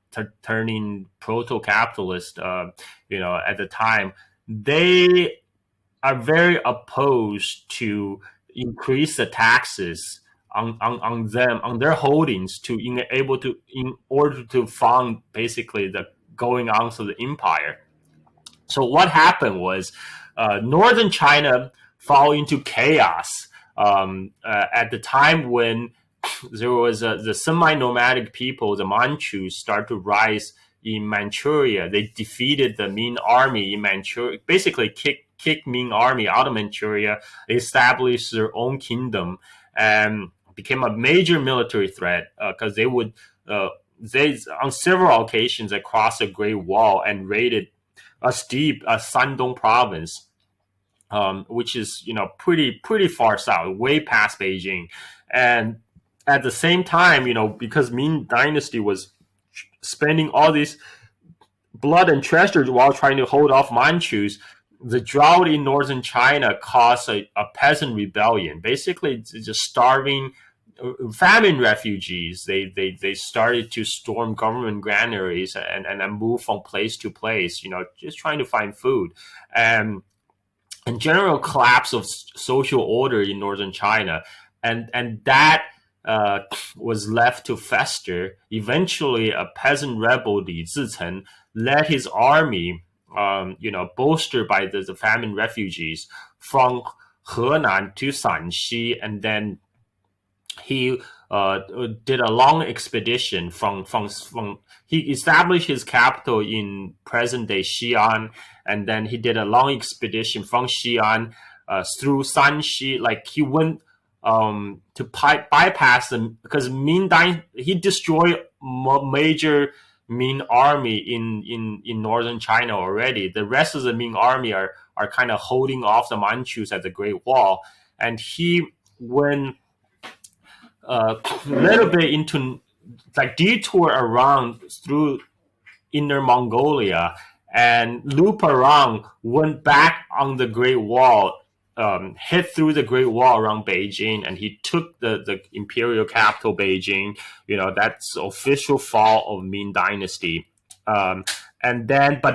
turning proto-capitalist, at the time, they are very opposed to increase the taxes on their holdings in order to fund basically the going on to the empire. So what happened was northern China fell into chaos at the time when there was the semi-nomadic people, the Manchus, start to rise in Manchuria. They defeated the Ming army in Manchuria, basically kicked Ming army out of Manchuria, established their own kingdom, and became a major military threat because they would they on several occasions they crossed the Great Wall and raided as deep as Shandong province, which is pretty far south, way past Beijing. And at the same time, because Ming Dynasty was spending all this blood and treasure while trying to hold off Manchus, the drought in northern China caused a peasant rebellion. Basically, it's just starving famine refugees. They started to storm government granaries and move from place to place, just trying to find food. And general collapse of social order in northern China, and that was left to fester. Eventually, a peasant rebel, Li Ziceng, led his army, bolstered by the famine refugees, from Henan to Shanxi, and then he did a long expedition from he established his capital in present day Xi'an, and then he did a long expedition from Xi'an through Shanxi. Like he went to bypass them, because he destroyed major Ming army in northern China already. The rest of the Ming army are kind of holding off the Manchus at the Great Wall, and he went a little bit into like detour around through Inner Mongolia and loop around, went back on the Great Wall, hit through the Great Wall around Beijing, and he took the imperial capital, Beijing. That's the official fall of Ming Dynasty. But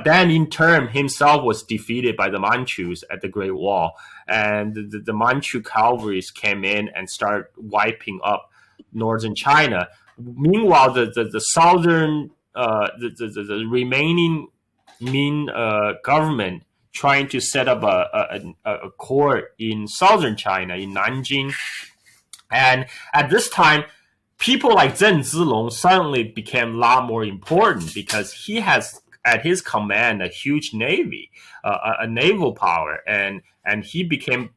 then in turn, himself was defeated by the Manchus at the Great Wall, and the Manchu cavalries came in and started wiping up northern China. Meanwhile, the southern, the remaining Ming government trying to set up a court in southern China, in Nanjing. And at this time, people like Zheng Zilong suddenly became a lot more important, because he has at his command a huge navy, a naval power, and he became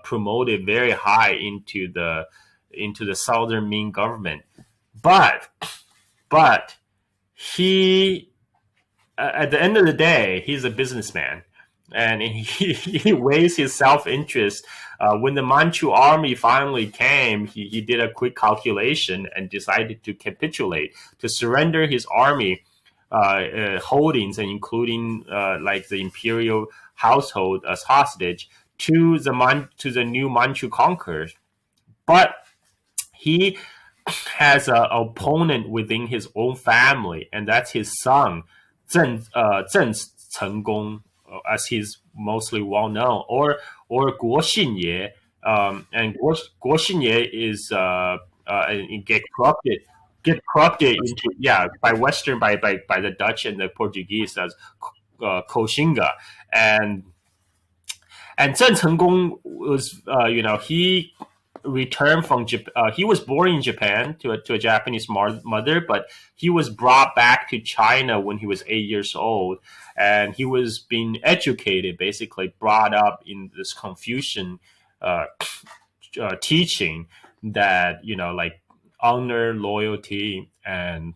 promoted very high into the southern Ming government. But he, at the end of the day, he's a businessman, and he weighs his self-interest. When the Manchu army finally came, he did a quick calculation and decided to capitulate, to surrender his army holdings, and including like the imperial household as hostage, to the new Manchu conquerors. But he has an opponent within his own family, and that's his son, Zheng Chenggong, as he's mostly well known, or Guo Xinye. And Guo Xinye is get corrupted into by the Dutch and the Portuguese as Koxinga. And Zheng Chenggong was he returned from Japan. He was born in Japan to a Japanese mother, but he was brought back to China when he was 8 years old, and he was being educated, basically brought up in this Confucian teaching that like honor, loyalty, and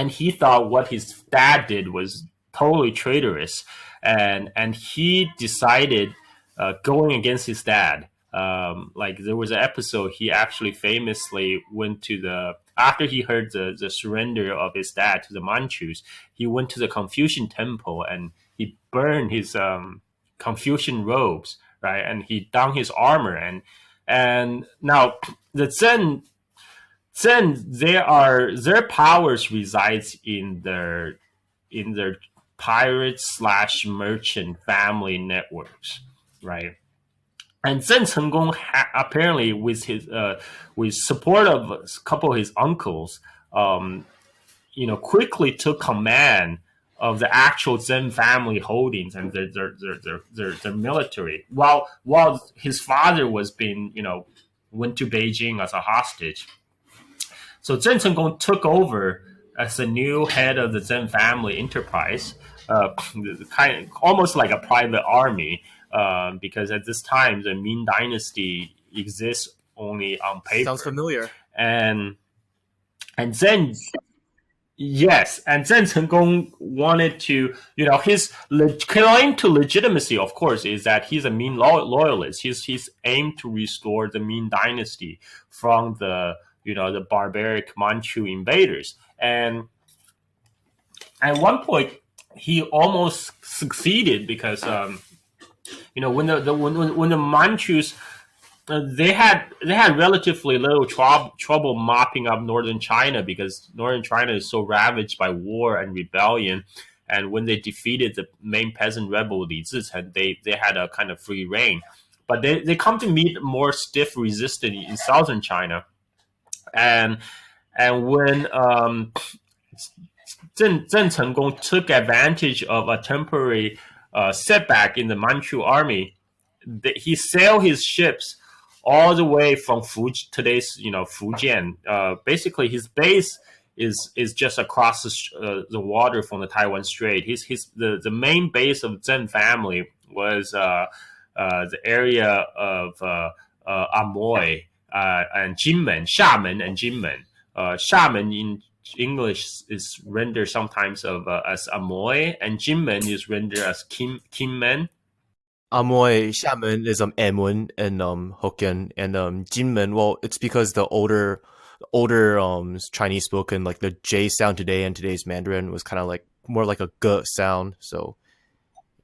he thought what his dad did was totally traitorous, and he decided going against his dad. Like there was an episode he actually famously went to after he heard the surrender of his dad to the Manchus, he went to the Confucian temple and he burned his Confucian robes, right? And he donned his armor, and now the Zen their powers resides in their pirate / merchant family networks, right? And Zheng Chenggong apparently, with support of a couple of his uncles, quickly took command of the actual Zheng family holdings and their military, while his father was went to Beijing as a hostage. So Zheng Chenggong took over as the new head of the Zheng family enterprise, almost like a private army. Because at this time the Ming Dynasty exists only on paper. Sounds familiar. And And then yes, and then Chen Gong wanted to, his claim to legitimacy, of course, is that he's a Ming loyalist. He's aimed to restore the Ming Dynasty from the barbaric Manchu invaders. And at one point, he almost succeeded because when the Manchus they had relatively little trouble mopping up northern China because northern China is so ravaged by war and rebellion. And when they defeated the main peasant rebel Li Zichen, they had a kind of free reign. But they come to meet more stiff resistance in southern China. And when Zheng Chenggong took advantage of a temporary setback in the Manchu army, he sailed his ships all the way from today's Fujian. Basically, his base is just across the water from the Taiwan Strait. The main base of Zheng family was the area of Amoy and Jinmen, Xiamen and Jinmen. Xiamen in English is rendered sometimes as Amoy, and Jinmen is rendered as Kinmen. Amoy, Xiamen is Emun in Hokkien, and Jinmen. Well, it's because the older Chinese spoken, like the J sound today in today's Mandarin was kind of like more like a G sound. So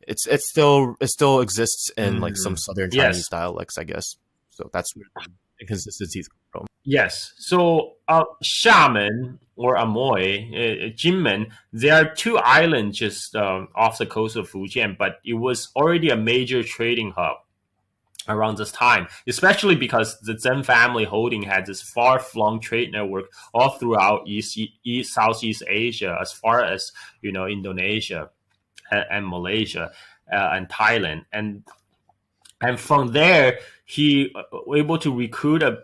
it still exists in like some southern Chinese Yes, dialects, I guess. So that's where the inconsistencies come from. yes. So Xiamen or Amoy, Jinmen, there are two islands just off the coast of Fujian, but it was already a major trading hub around this time, especially because the Zheng family holding had this far-flung trade network all throughout Southeast Asia, as far as Indonesia and Malaysia and Thailand, and from there he was able to recruit a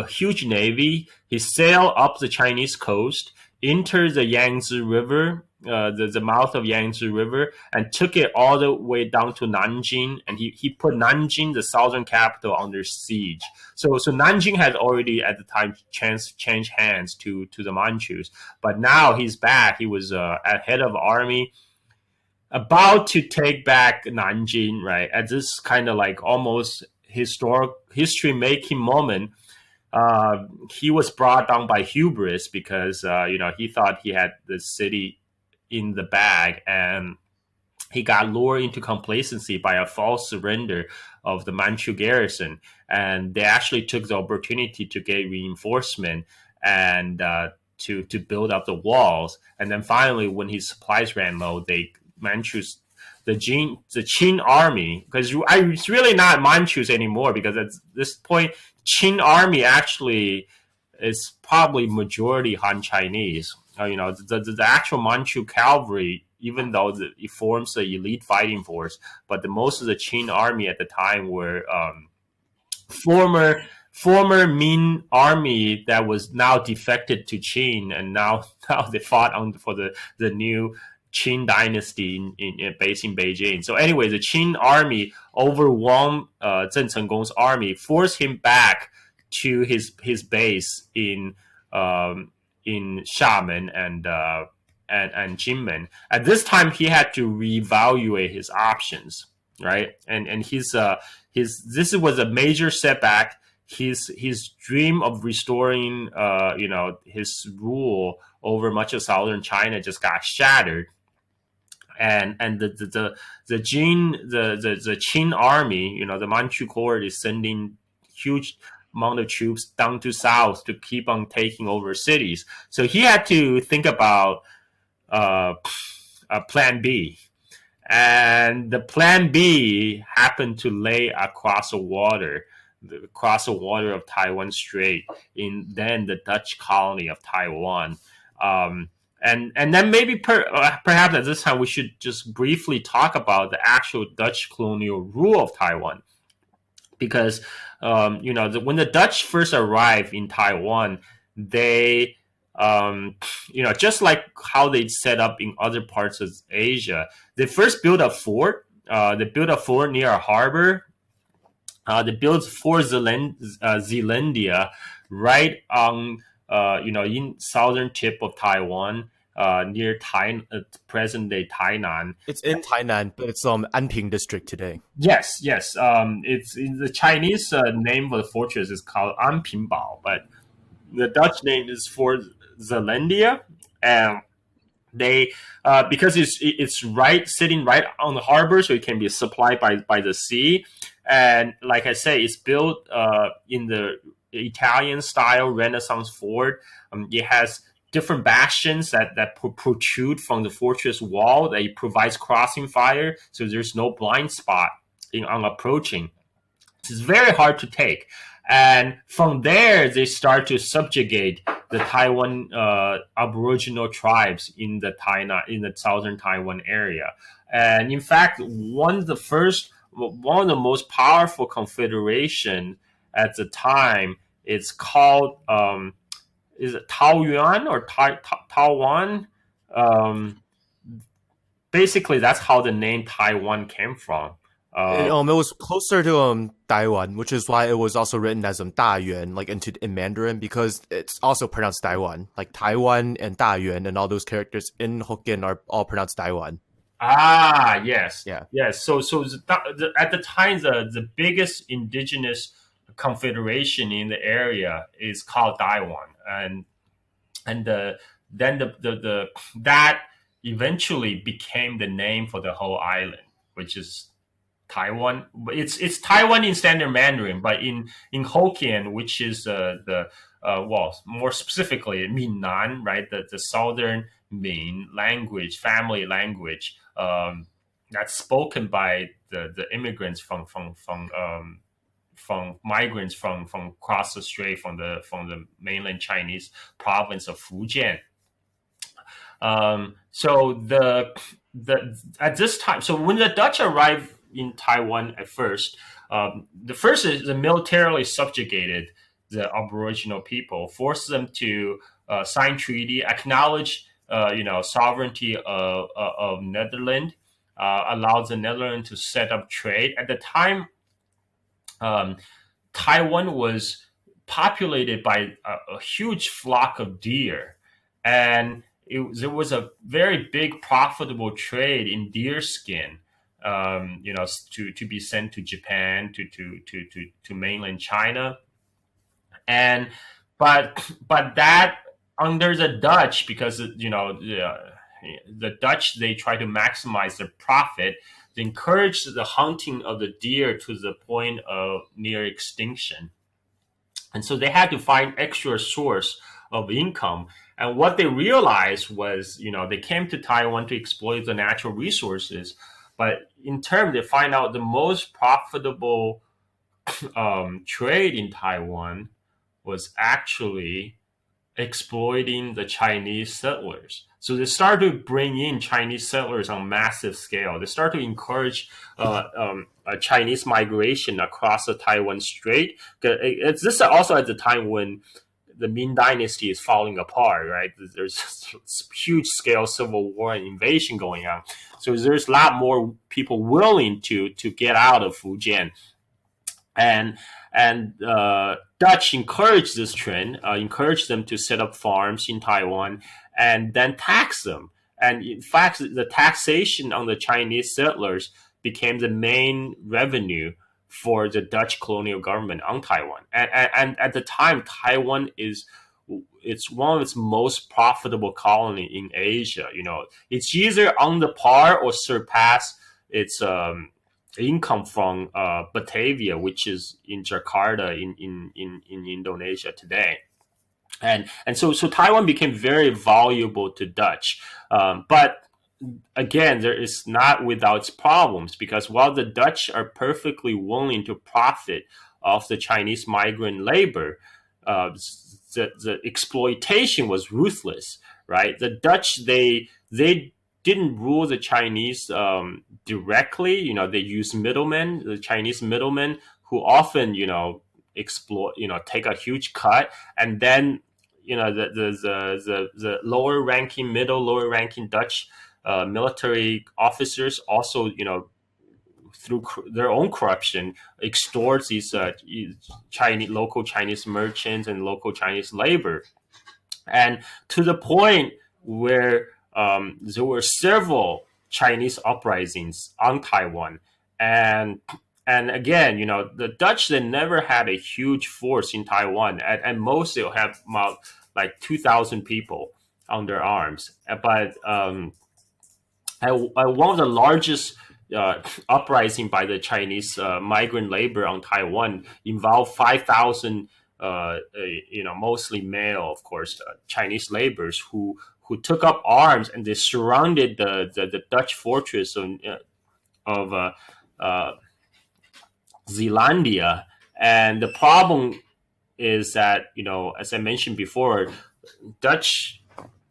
huge navy. He sailed up the Chinese coast, entered the Yangtze River, the mouth of Yangtze River, and took it all the way down to Nanjing. And he put Nanjing, the southern capital, under siege. So Nanjing had already at the time changed hands to the Manchus, but now he's back. He was at head of army, about to take back Nanjing, right? At this kind of like almost history making moment, he was brought down by hubris because he thought he had the city in the bag, and he got lured into complacency by a false surrender of the Manchu garrison, and they actually took the opportunity to get reinforcement and to build up the walls. And then finally, when his supplies ran low, they Manchus the Qing army, because it's really not Manchus anymore, because at this point Qing army actually is probably majority Han Chinese. The actual Manchu cavalry, even though it forms the elite fighting force, but most of the Qing army at the time were former Ming army that was now defected to Qing, and now they fought for the new Qing dynasty based in Beijing. So anyway, the Qing army overwhelmed Zheng Chenggong's army, forced him back to his base in Xiamen and Jinmen. At this time, he had to reevaluate his options, right? And his this was a major setback. His dream of restoring his rule over much of southern China just got shattered. And the Qing army, the Manchu court is sending huge amount of troops down to south to keep on taking over cities. So he had to think about a plan B. And the plan B happened to lay across the water of Taiwan Strait in then the Dutch colony of Taiwan. And then maybe perhaps at this time we should just briefly talk about the actual Dutch colonial rule of Taiwan, because when the Dutch first arrived in Taiwan, they just like how they set up in other parts of Asia, they first built a fort. They built a fort near a harbor. They built Fort Zeelandia right on in southern tip of Taiwan, near present day Tainan. It's in Tainan, but it's Anping district today. Yes, yes. It's in the Chinese name for the fortress is called Anpingbao, but the Dutch name is for Zeelandia, and they because it's right sitting right on the harbor, so it can be supplied by the sea. And like I say, it's built in the Italian style Renaissance fort. It has different bastions that protrude from the fortress wall. That it provides crossing fire, so there's no blind spot on approaching. It's very hard to take. And from there, they start to subjugate the Taiwan Aboriginal tribes in the southern Taiwan area. And in fact, one of the most powerful confederation at the time is called is it Taoyuan or Taiwan? Um, Basically, that's how the name Taiwan came from. It was closer to Taiwan, which is why it was also written as Dayuan, like in Mandarin, because it's also pronounced Taiwan. Like Taiwan and Dayuan and all those characters in Hokkien are all pronounced Taiwan. Yes, Yeah. yes. At the time, the biggest indigenous confederation in the area is called Taiwan, and then that eventually became the name for the whole island, which is Taiwan. It's Taiwan in Standard Mandarin, but in Hokkien, which is the well, more specifically Minnan, right? The southern Ming language, family language, that's spoken by the immigrants from migrants from across the strait from the mainland Chinese province of Fujian. So the at this time, so when the Dutch arrived in Taiwan at first, the first is the militarily subjugated the Aboriginal people, forced them to sign treaty, acknowledge sovereignty of Netherlands, allowed the Netherlands to set up trade. At the time, um, Taiwan was populated by a huge flock of deer, and there was a very big profitable trade in deer skin. To be sent to Japan, to mainland China, and but that under the Dutch, because the Dutch, they try to maximize their profit. They encourage the hunting of the deer to the point of near extinction, and so they had to find extra source of income. And what they realized was, they came to Taiwan to exploit the natural resources, but in turn, they find out the most profitable trade in Taiwan was actually exploiting the Chinese settlers. So they started to bring in Chinese settlers on a massive scale. They started to encourage a Chinese migration across the Taiwan Strait. This is also at the time when the Ming Dynasty is falling apart, right? There's huge scale civil war and invasion going on. So there's a lot more people willing to get out of Fujian. And Dutch encouraged this trend, encouraged them to set up farms in Taiwan and then tax them. And in fact, the taxation on the Chinese settlers became the main revenue for the Dutch colonial government on Taiwan. And at the time, Taiwan it's one of its most profitable colony in Asia. It's either on the par or surpass its income from Batavia, which is in Jakarta in Indonesia today. And so Taiwan became very valuable to Dutch. But again, there is not without its problems, because while the Dutch are perfectly willing to profit off the Chinese migrant labor, the exploitation was ruthless, right? The Dutch, they didn't rule the Chinese directly. They used middlemen, the Chinese middlemen, who often, exploit, take a huge cut, and then, the lower ranking Dutch military officers also, through their own corruption, extorts these local Chinese merchants and local Chinese labor. and to the point where there were several Chinese uprisings on Taiwan, and again, the Dutch, they never had a huge force in Taiwan. At most they'll have about like 2,000 people on their arms, but one of the largest uprising by the Chinese migrant labor on Taiwan involved 5,000, mostly male, of course, Chinese laborers who took up arms, and they surrounded the Dutch fortress of Zealandia. And the problem is that, as I mentioned before, Dutch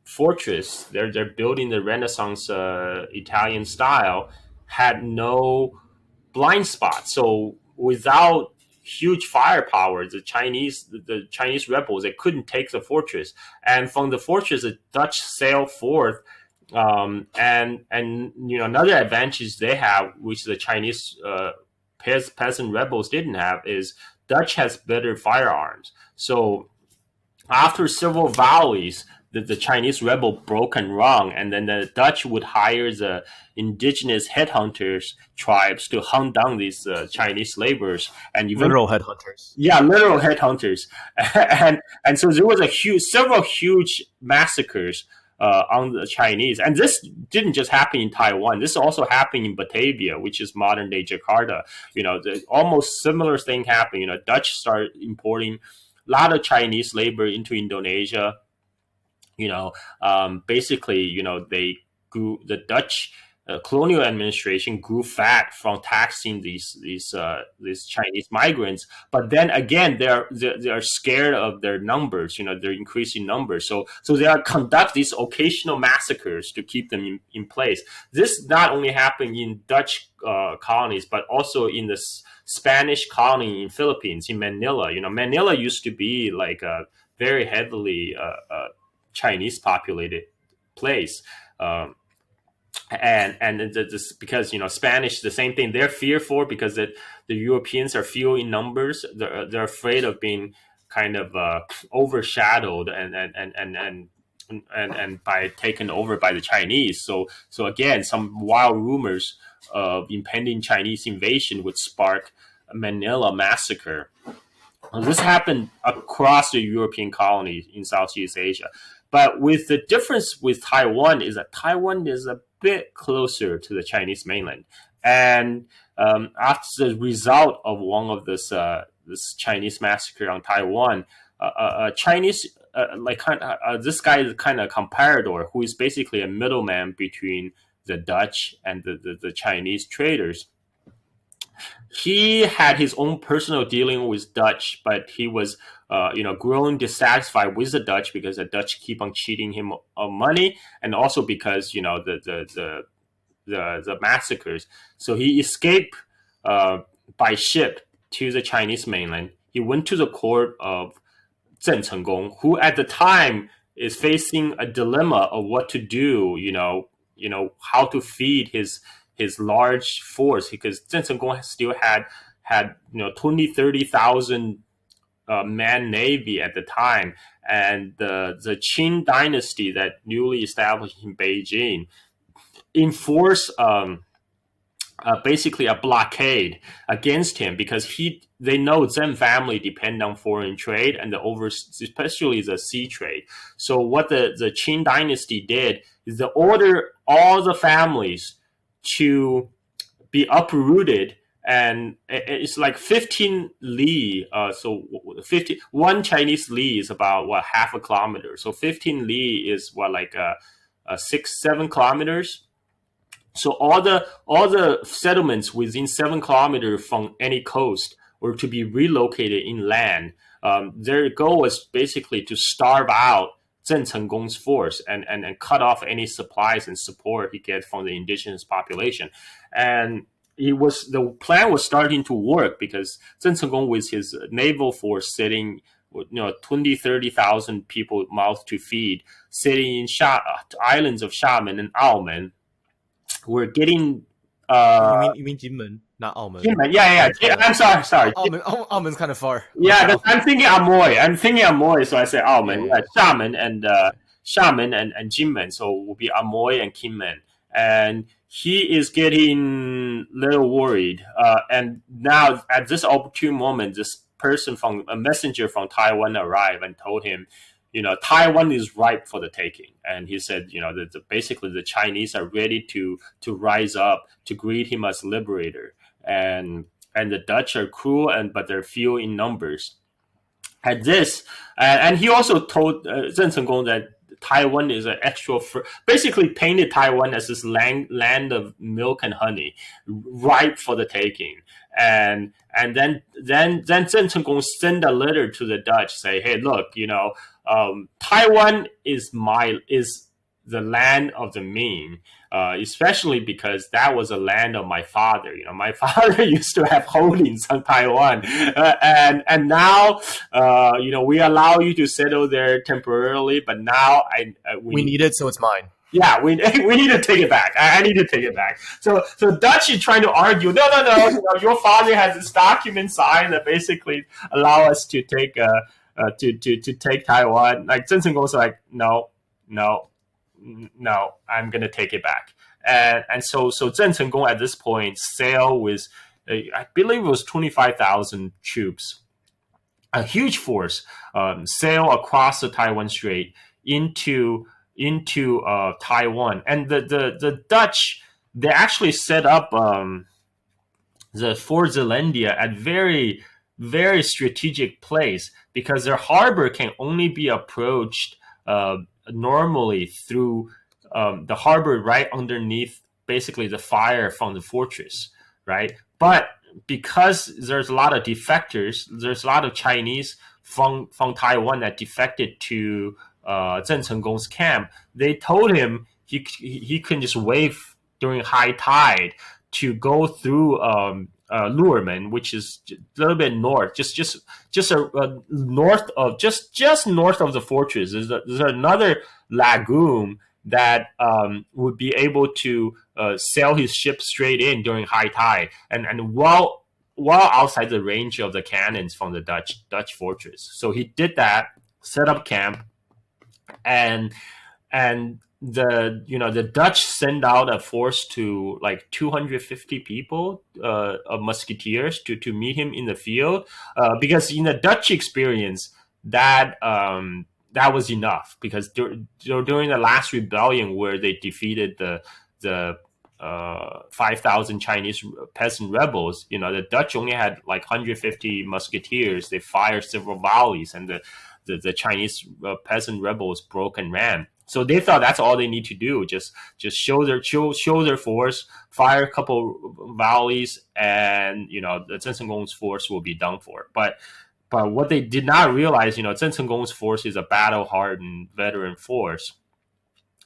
fortress they're building the Renaissance Italian style had no blind spot. So without huge firepower, the Chinese rebels, they couldn't take the fortress. And from the fortress, the Dutch sailed forth. And another advantage they have, which the Chinese peasant rebels didn't have, is Dutch has better firearms. So after several volleys, the Chinese rebel broke and wrong, and then the Dutch would hire the indigenous headhunters tribes to hunt down these Chinese laborers, and even Literal headhunters. yeah, literal headhunters, and so there was several huge massacres on the Chinese, and this didn't just happen in Taiwan. This also happened in Batavia, which is modern day Jakarta. The almost similar thing happened. Dutch started importing a lot of Chinese labor into Indonesia. Basically, they grew the Dutch colonial administration grew fat from taxing these Chinese migrants. But then again, they are scared of their numbers. They're increasing numbers, so they are conduct these occasional massacres to keep them in place. This not only happened in Dutch colonies, but also in the Spanish colony in Philippines, in Manila. Manila used to be like a very heavily Chinese populated place. And this, because Spanish, the same thing, they're fearful because the Europeans are few in numbers. They're afraid of being kind of overshadowed and by taken over by the Chinese. So again, some wild rumors of impending Chinese invasion would spark a Manila massacre. This happened across the European colonies in Southeast Asia. But with the difference with Taiwan is that Taiwan is a bit closer to the Chinese mainland. And after the result of one of this Chinese massacre on Taiwan, Chinese, this guy is kind of a comparador who is basically a middleman between the Dutch and the Chinese traders. He had his own personal dealing with Dutch, but he was, growing dissatisfied with the Dutch because the Dutch keep on cheating him of money, and also because the massacres. So he escaped by ship to the Chinese mainland. He went to the court of Zheng Chenggong, who at the time is facing a dilemma of what to do. How to feed his large force, because Zheng Chenggong still had 20-30,000 man navy at the time, and the Qing dynasty that newly established in Beijing enforced basically a blockade against him, because they know Zheng family depend on foreign trade and especially the sea trade. So what the Qing dynasty did is they order all the families to be uprooted, and it's like 15 li. So one Chinese li is about half a kilometer. So 15 li is 6-7 kilometers. So all the settlements within 7 kilometers from any coast were to be relocated inland. Their goal was basically to starve out Zheng Chenggong's force and cut off any supplies and support he gets from the indigenous population. And the plan was starting to work, because Zheng Chenggong, with his naval force sitting, 20-30,000 people mouth to feed, sitting in islands of Xiamen and Aomen, were getting You mean Jinmen? not almond. Kinmen. Yeah. I'm sorry. Almond's kind of far. Yeah, I'm thinking Amoy. So I say Aomen. Yeah. Xiamen and Okay. and Jinmen. So it will be Amoy and Kinmen. And he is getting a little worried. And now at this opportune moment, this person from a messenger from Taiwan arrived and told him, Taiwan is ripe for the taking. And he said, basically the Chinese are ready to rise up to greet him as liberator. And the Dutch are cruel, but they're few in numbers. At this, and he also told Zheng Cenggong that Taiwan is an actual, basically painted Taiwan as this land of milk and honey, ripe for the taking. And then Zheng Cenggong sent a letter to the Dutch, say, hey, look, Taiwan is the land of the Ming, especially because that was the land of my father. My father used to have holdings on Taiwan, and now, we allow you to settle there temporarily, but now We need it, so it's mine. yeah, we need to take it back. I need to take it back. So Dutch is trying to argue, no. Your father has this document signed that basically allow us to take to take Taiwan. Like Zheng Cenggong's like, no, I'm gonna take it back. And so Zheng Cenggong at this point sailed with, I believe it was 25,000 troops, a huge force, sail across the Taiwan Strait into Taiwan. And the Dutch, they actually set up the Fort Zeelandia at very, very strategic place, because their harbor can only be approached normally through the harbor right underneath basically the fire from the fortress, right? But because there's a lot of defectors, there's a lot of Chinese from Taiwan that defected to Zheng Cenggong's camp. They told him he can just wave during high tide to go through Luerman, which is a little bit north, just north of just north of the fortress. There's another lagoon that would be able to sail his ship straight in during high tide, and while outside the range of the cannons from the Dutch fortress. So he did that, set up camp, and the Dutch send out a force to like 250 people of musketeers to meet him in the field, because in the Dutch experience that was enough, because during the last rebellion where they defeated the 5,000 Chinese peasant rebels, the Dutch only had like 150 musketeers. They fired several volleys, and the Chinese peasant rebels broke and ran. So they thought that's all they need to do, just show their force, fire a couple volleys, and the Zheng Cenggong's force will be done for. But what they did not realize, Zheng Cenggong's force is a battle-hardened veteran force,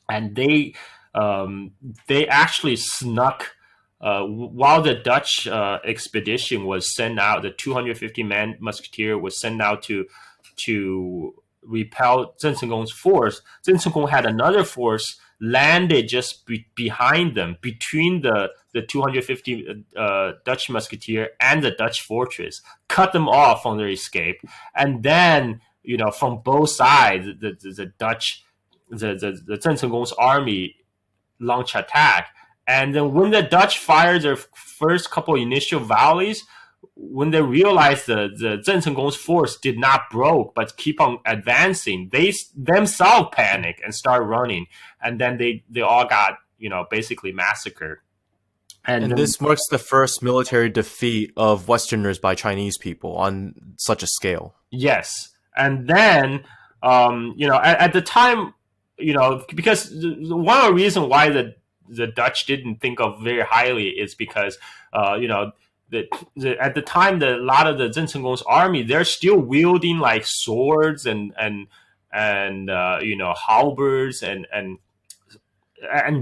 and they actually snuck. While the Dutch expedition was sent out, the 250-man musketeer was sent out to repel Zheng Cenggong's force. Zheng Cenggong had another force landed just behind them, between the 250 Dutch musketeer and the Dutch fortress, cut them off from their escape. And then, from both sides, the Dutch, the Zheng Cenggong's army launch attack. And then when the Dutch fired their first couple initial volleys, when they realized the Zheng Cenggong's force did not broke but keep on advancing, they themselves panic and start running, and then they all got basically massacred. And this marks the first military defeat of Westerners by Chinese people on such a scale. Yes, and then at the time, because one of the reasons why the Dutch didn't think of very highly is because at the time, a lot of the Zheng Cenggong's army, they're still wielding like swords and halberds and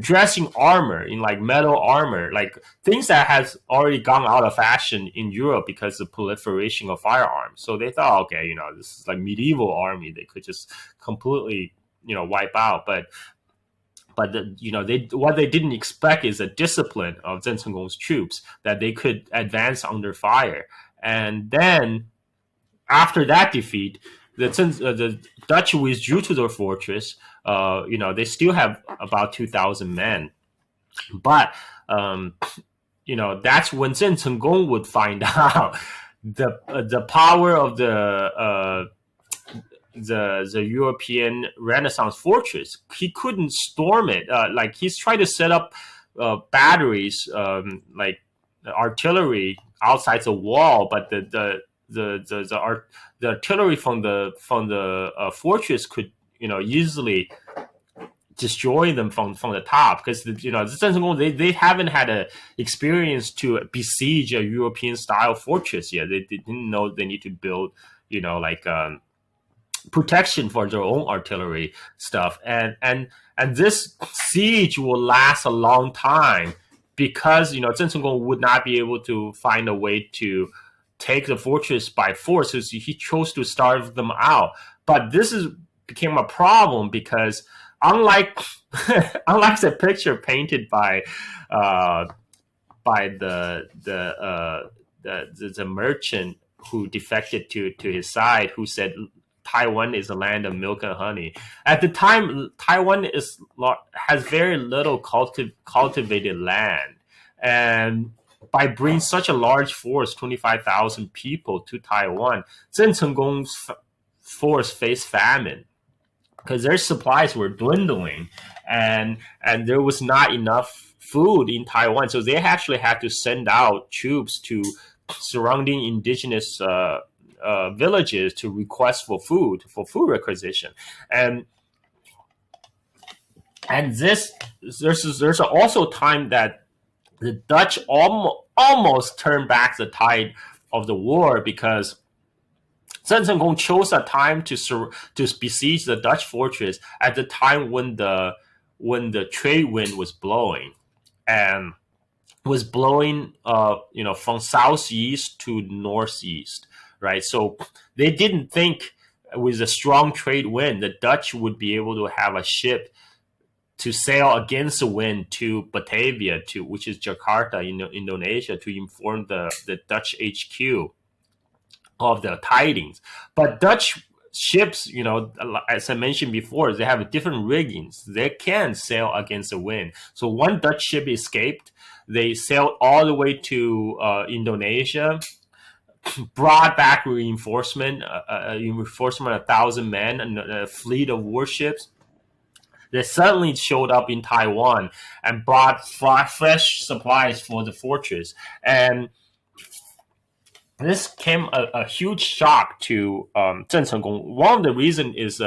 dressing armor in like metal armor, like things that has already gone out of fashion in Europe because of proliferation of firearms. So they thought, okay, this is like medieval army, they could just completely wipe out. But what they didn't expect is the discipline of Zheng Cenggong's troops, that they could advance under fire. And then after that defeat, the Dutch withdrew to their fortress. They still have about 2,000 men, but that's when Zheng Cenggong would find out the power of the European Renaissance fortress. He couldn't storm it. Like, he's trying to set up batteries, like artillery outside the wall, but the artillery from the fortress could easily destroy them from the top, because they haven't had a experience to besiege a European style fortress yet. They didn't know they need to build like protection for their own artillery stuff, and this siege will last a long time, because Zheng Cenggong would not be able to find a way to take the fortress by force, so he chose to starve them out. But this became a problem, because unlike the picture painted by the merchant who defected to his side, who said Taiwan is a land of milk and honey. At the time, Taiwan has very little cultivated land, and by bringing such a large force, 25,000 people, to Taiwan, Zheng Cenggong's force faced famine, because their supplies were dwindling, and there was not enough food in Taiwan. So they actually had to send out troops to surrounding indigenous villages to request for food requisition. And there's also time that the Dutch almost turned back the tide of the war, because Zheng Cenggong chose a time to besiege the Dutch fortress at the time when the trade wind was blowing, and was blowing from southeast to northeast, right? So they didn't think with a strong trade wind the Dutch would be able to have a ship to sail against the wind to Batavia, which is Jakarta in Indonesia, to inform the Dutch HQ of the tidings. But Dutch ships, as I mentioned before, they have different riggings. They can sail against the wind. So one Dutch ship escaped. They sailed all the way to Indonesia, brought back reinforcement, 1,000 men, and a fleet of warships. They suddenly showed up in Taiwan and brought fresh supplies for the fortress. And this came a huge shock to Zheng Cenggong. One of the reasons is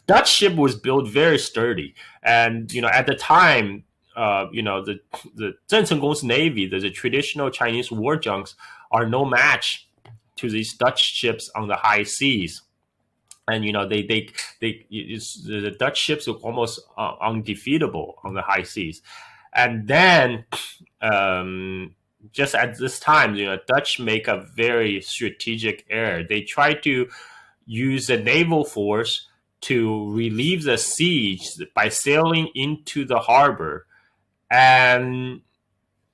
Dutch ship was built very sturdy, and at the time, the Zheng Cenggong's navy, the traditional Chinese war junks, are no match to these Dutch ships on the high seas. And the Dutch ships are almost undefeatable on the high seas. And then just at this time, Dutch make a very strategic error. They try to use the naval force to relieve the siege by sailing into the harbor, and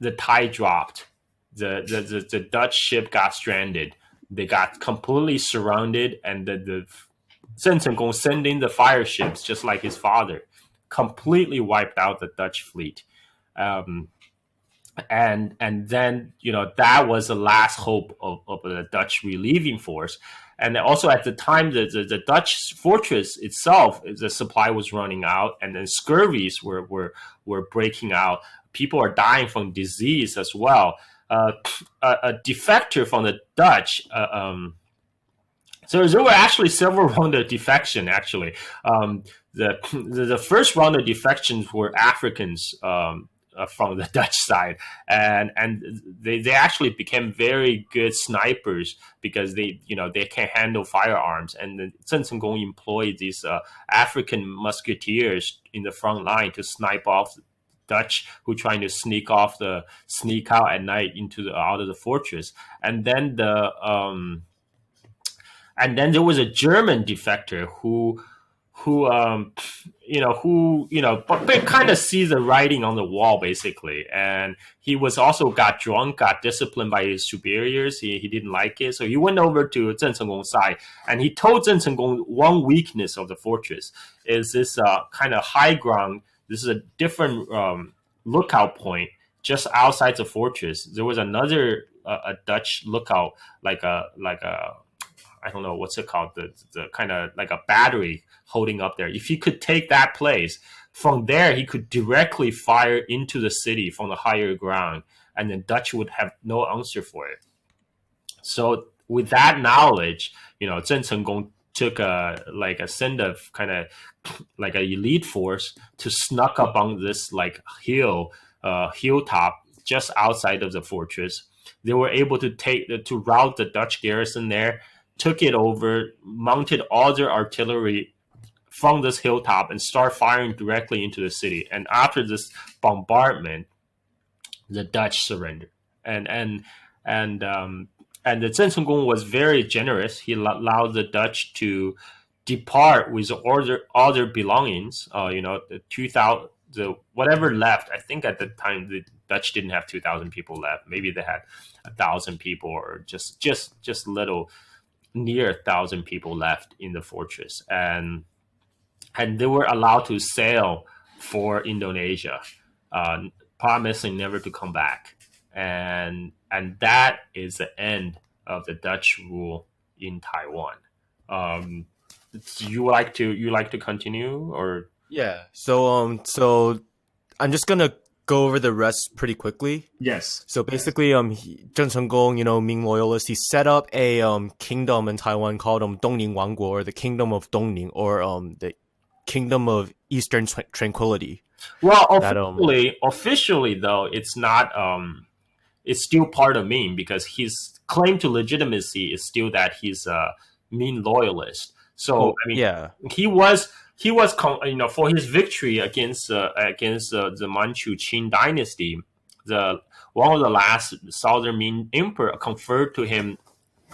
the tide dropped. The Dutch ship got stranded. They got completely surrounded, and the Zheng Cenggong sent in the fire ships, just like his father, completely wiped out the Dutch fleet. And then that was the last hope of the Dutch relieving force. And also at the time, the Dutch fortress itself, the supply was running out, and then scurvies were breaking out. People are dying from disease as well. A defector from the Dutch. So there were actually several rounds of defection. Actually, the first round of defections were Africans from the Dutch side, and they actually became very good snipers, because they can handle firearms. And Zheng Cenggong employed these African musketeers in the front line to snipe off Dutch who trying to sneak out at night out of the fortress. And then there was a German defector who who but kind of sees the writing on the wall basically, and he was also got drunk, got disciplined by his superiors. He didn't like it, so he went over to Zheng Chenggong's side, and he told Zheng Chenggong one weakness of the fortress is this kind of high ground. This is a different lookout point just outside the fortress. There was another a Dutch lookout, like a I don't know what's it called, the kind of like a battery holding up there. If he could take that place, from there he could directly fire into the city from the higher ground, and the Dutch would have no answer for it. So with that knowledge, Zheng Chenggong took a send of kind of like an elite force to snuck up on this like hilltop just outside of the fortress. They were able to rout the Dutch garrison there, took it over, mounted all their artillery from this hilltop, and start firing directly into the city. And after this bombardment, the Dutch surrendered. And the Zheng Chenggong was very generous. He allowed the Dutch to depart with all their belongings. The whatever left. I think at the time the Dutch didn't have 2,000 people left. Maybe they had 1,000 people, or just little near 1,000 people left in the fortress, and they were allowed to sail for Indonesia, promising never to come back. And that is the end of the Dutch rule in Taiwan. You like to continue, or Yeah. So I'm just gonna go over the rest pretty quickly. yes? So basically, Zheng Chenggong, Ming loyalist, he set up a kingdom in Taiwan called Dongning Wangguo, or the Kingdom of Dongning, or the Kingdom of Eastern Tranquility. Well, officially though, it's not. It's still part of Ming, because his claim to legitimacy is still that he's a Ming loyalist. So I mean, yeah, he was for his victory against the Manchu Qing dynasty. One of the last southern Ming emperor conferred to him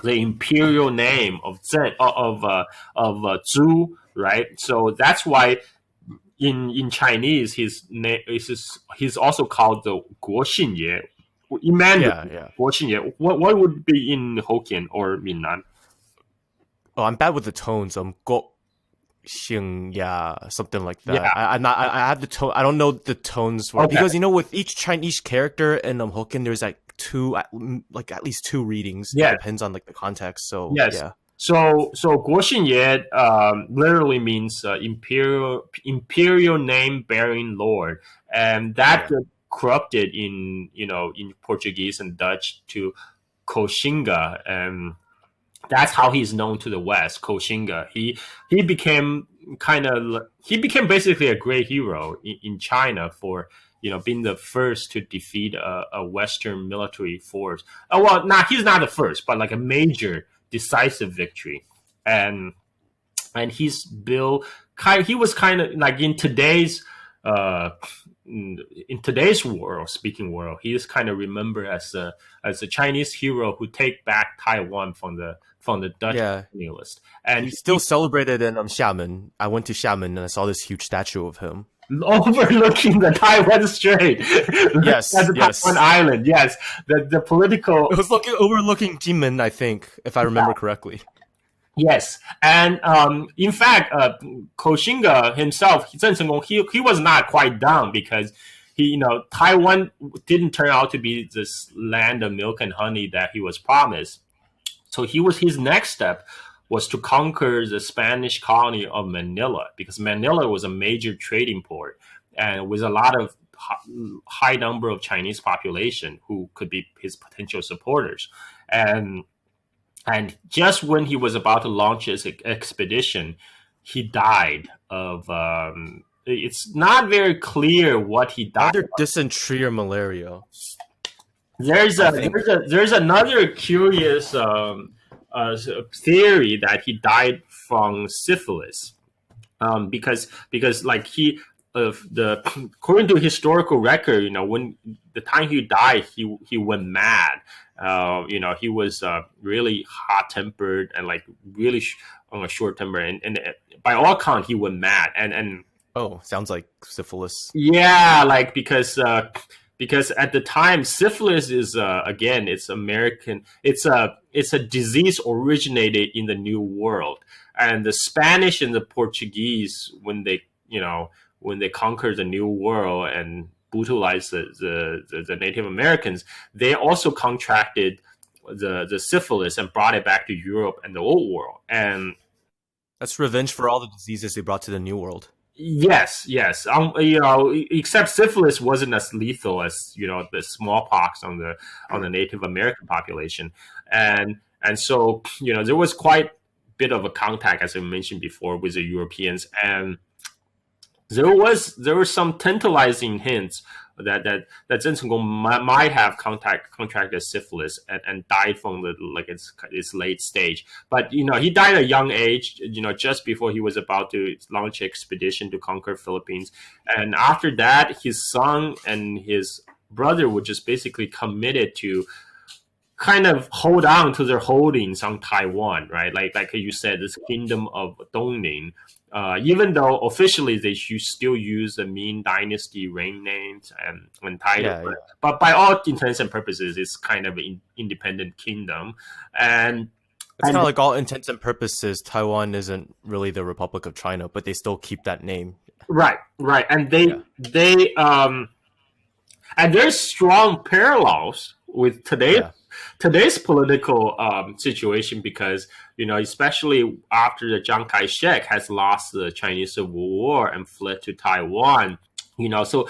the imperial name of Zhu, right? So that's why in Chinese he's also called the Guoxinye. In Mandarin, yeah. Guoxinye. What would be in Hokkien or Minnan? Oh, I'm bad with the tones. Xing, yeah, something like that. Yeah. I have the tone. I don't know the tones for because with each Chinese character in Hokkien, there's like at least two readings. Yeah. It depends on like the context. So yes. Yeah. So Guoxinye literally means imperial name bearing lord, and that corrupted in Portuguese and Dutch to Koxinga, and that's how he's known to the West. Koxinga. He became basically a great hero in China for being the first to defeat a Western military force. He's not the first, but like a major decisive victory, and he's built. He was kind of like in today's speaking world, he is kind of remembered as a Chinese hero who take back Taiwan from the Dutch colonialists. And he's still celebrated in Xiamen. I went to Xiamen and I saw this huge statue of him overlooking the Taiwan Strait. Yes, as a Taiwan island. Yes, the political. It was overlooking Jimen, I think, if I remember correctly. Yes, and in fact, Koxinga himself, Zheng Chenggong, he was not quite down, because Taiwan didn't turn out to be this land of milk and honey that he was promised. So his next step was to conquer the Spanish colony of Manila, because Manila was a major trading port, and with a lot of high number of Chinese population who could be his potential supporters. And just when he was about to launch his expedition, he died of. It's not very clear what he died. Either dysentery or malaria. There's another curious theory that he died from syphilis, because like according to historical record, when the time he died, he went mad. He was really hot tempered and like really on a short term, and by all account he went mad, and Oh, sounds like syphilis. yeah, like because at the time syphilis is again it's American, it's a disease originated in the New World, and the Spanish and the Portuguese when they when they conquered the New World and brutalized the Native Americans, they also contracted the syphilis and brought it back to Europe and the Old World. And That's revenge for all the diseases they brought to the New World. yes, yes. Except syphilis wasn't as lethal as the smallpox on the Native American population, and so there was quite a bit of a contact, as I mentioned before, with the Europeans, and there were some tantalizing hints that Zheng Cengkong might have contracted syphilis and died from its late stage. But he died at a young age. Just before he was about to launch an expedition to conquer Philippines, and after that, his son and his brother were just basically committed to kind of hold on to their holdings on Taiwan, right? Like you said, this kingdom of Dongning. Even though officially they should still use the Ming Dynasty reign names and titles, but by all intents and purposes, it's kind of an independent kingdom. And it's kind of like all intents and purposes, Taiwan isn't really the Republic of China, but they still keep that name. Right. And they and there's strong parallels with today's political situation, because especially after the Chiang Kai-shek has lost the Chinese Civil War and fled to Taiwan, so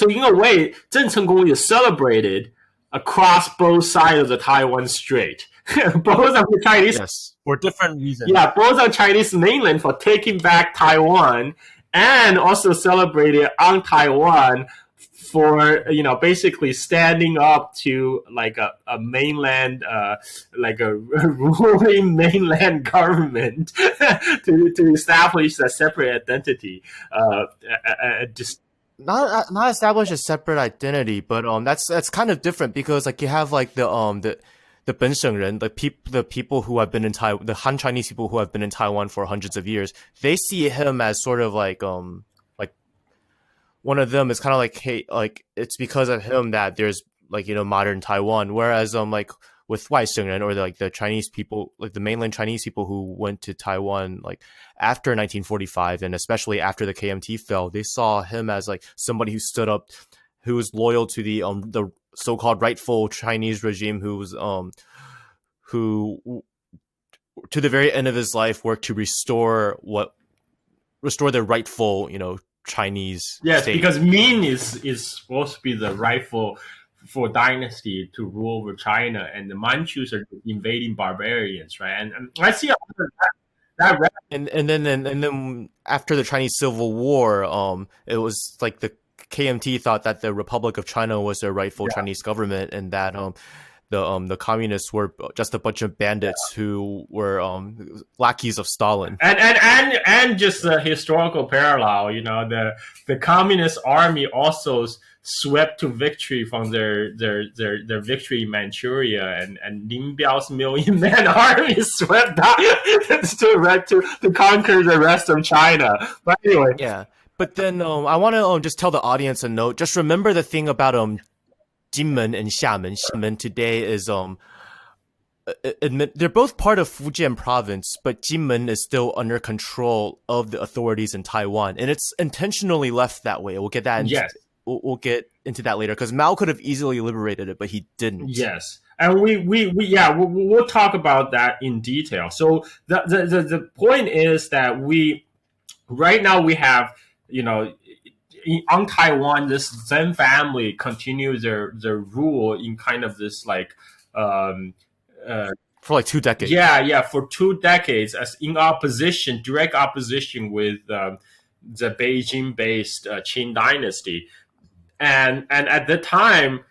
in a way, Zheng Cengkong is celebrated across both sides of the Taiwan Strait, both of the Chinese, for different reasons. Yeah, both on Chinese mainland for taking back Taiwan, and also celebrated on Taiwan for basically standing up to like a mainland like a ruling mainland government to establish a separate identity, just not establish a separate identity, but that's kind of different, because like you have like the Benshengren, the people who have been in Taiwan, the Han Chinese people who have been in Taiwan for hundreds of years, they see him as sort of like one of them is kind of like, hey, like it's because of him that there's like modern Taiwan. Whereas like with Waishengren, or like the Chinese people, like the mainland Chinese people who went to Taiwan like after 1945, and especially after the KMT fell, they saw him as like somebody who stood up, who was loyal to the so-called rightful Chinese regime, who to the very end of his life worked to restore the rightful Chinese state. Because Ming is supposed to be the rightful dynasty to rule over China, and the Manchus are invading barbarians, right? And I see that and then after the Chinese Civil War, it was like the KMT thought that the Republic of China was the rightful Chinese government, and that the communists were just a bunch of bandits who were lackeys of Stalin. And just a historical parallel, the communist army also swept to victory from their victory in Manchuria, and Lin Biao's million-man army swept out to conquer the rest of China. But anyway, yeah. But then I want to just tell the audience a note. Just remember the thing about Jinmen and Xiamen. Xiamen today is they're both part of Fujian province, but Jinmen is still under control of the authorities in Taiwan, and it's intentionally left that way. We'll get that. We'll get into that later, because Mao could have easily liberated it, but he didn't. Yes, and we'll talk about that in detail. So the point is that right now we have on Taiwan, this Zen family continues their rule in kind of this like for like 2 decades. For 2 decades, as in direct opposition with the Beijing-based Qing dynasty, and at the time,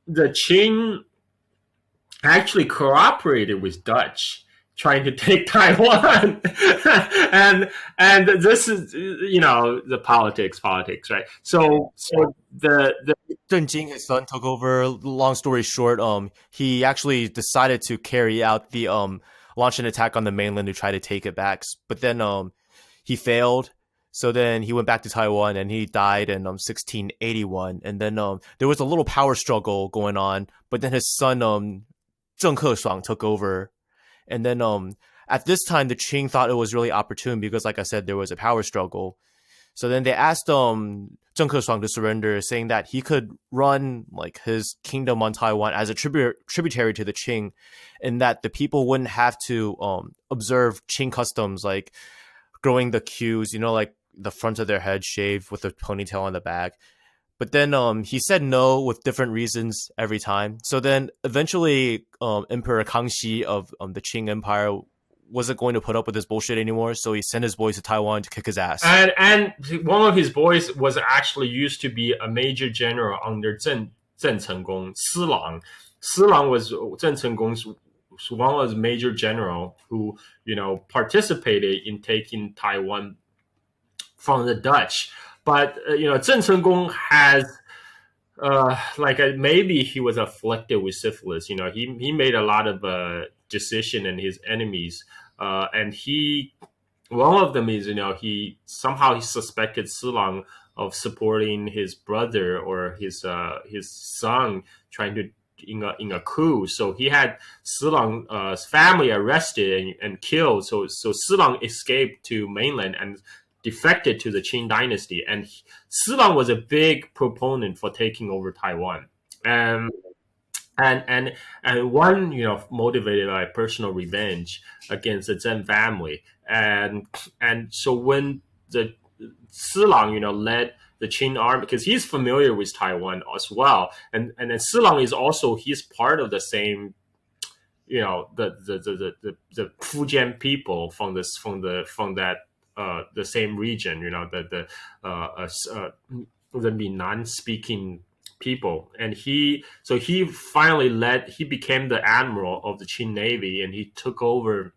the Qing actually cooperated with Dutch trying to take Taiwan. and this is the politics, right? So the Deng Jing, his son, took over. Long story short, he actually decided to carry out the launched an attack on the mainland to try to take it back. But then he failed. So then he went back to Taiwan and he died in 1681. And then there was a little power struggle going on. But then his son Zheng Keshuang took over. And then at this time, the Qing thought it was really opportune because, like I said, there was a power struggle. So then they asked Zheng Keshuang to surrender, saying that he could run like his kingdom on Taiwan as a tributary to the Qing, and that the people wouldn't have to observe Qing customs like growing the queues, like the front of their head shaved with a ponytail on the back. But then he said no with different reasons every time. So then eventually Emperor Kangxi of the Qing Empire wasn't going to put up with this bullshit anymore. So he sent his boys to Taiwan to kick his ass. And one of his boys was actually used to be a major general under Zheng Chenggong, Silang. Silang was Zheng Chenggong's one of the major general who, participated in taking Taiwan from the Dutch. But, Zheng Chenggong has, maybe he was afflicted with syphilis. He made a lot of decision and his enemies. And one of them is, he suspected Silang of supporting his brother or his son trying to in a coup. So he had Silang's family arrested and killed. So Silang escaped to mainland and defected to the Qing Dynasty. And Silang was a big proponent for taking over Taiwan. And one, motivated by personal revenge against the Zheng family. And so when the Silang, led the Qing army, because he's familiar with Taiwan as well, and then Silang is also, he's part of the same, the Fujian people from that the same region, the Minnan speaking people. And he became the admiral of the Qing Navy, and he took over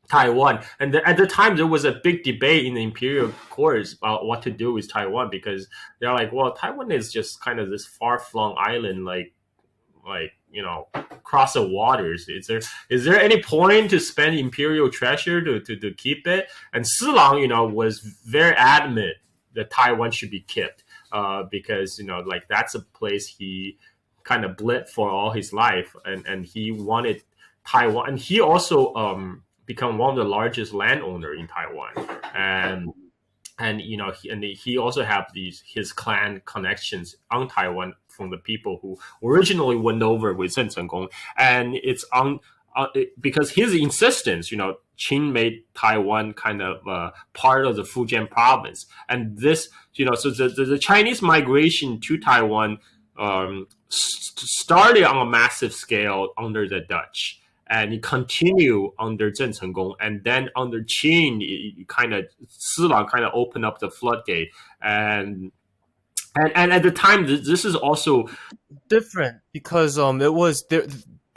Taiwan. And at the time, there was a big debate in the imperial courts about what to do with Taiwan, because they're like, well, Taiwan is just kind of this far-flung island, across the waters. Is there any point to spend imperial treasure to keep it? And Silang, was very adamant that Taiwan should be kept, because that's a place he kind of bled for all his life, and he wanted Taiwan. And he also become one of the largest landowner in Taiwan, and he also have his clan connections on Taiwan from the people who originally went over with Zheng Chenggong. And it's because his insistence, Qing made Taiwan kind of part of the Fujian province. And this, so the Chinese migration to Taiwan started on a massive scale under the Dutch. And it continued under Zheng Chenggong, and then under Qing, Silang kind of opened up the floodgate, and at the time, this is also different because it was there.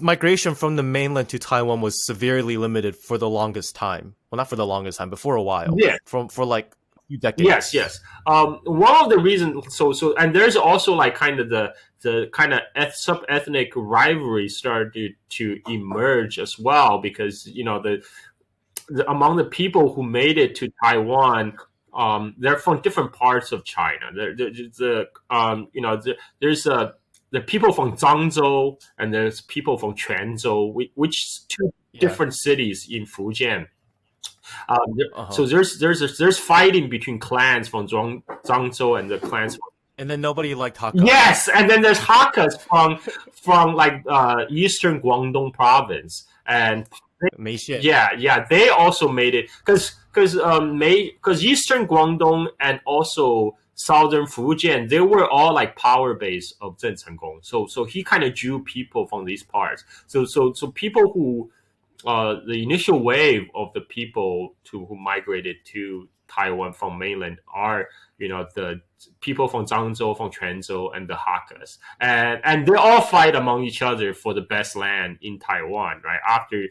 Migration from the mainland to Taiwan was severely limited for the longest time. Well, not for the longest time, but for a while. Yeah, for like a few decades. Yes. One of the reasons, so and there's also like kind of the kind of sub-ethnic rivalry started to emerge as well, because among the people who made it to Taiwan, they're from different parts of China. There's the people from Zhangzhou, and there's people from Quanzhou, which two different cities in Fujian. So there's fighting between clans from Zhangzhou and the clans from. And then nobody liked Hakka. Yes, and then there's Hakkas from eastern Guangdong province, and they also made it because eastern Guangdong and also southern Fujian, they were all like power base of Zheng Chenggong. So he kind of drew people from these parts. So people who the initial wave of the people who migrated to Taiwan from mainland are the people from Zhangzhou, from Quanzhou, and the Hakkas, and they all fight among each other for the best land in Taiwan, right? After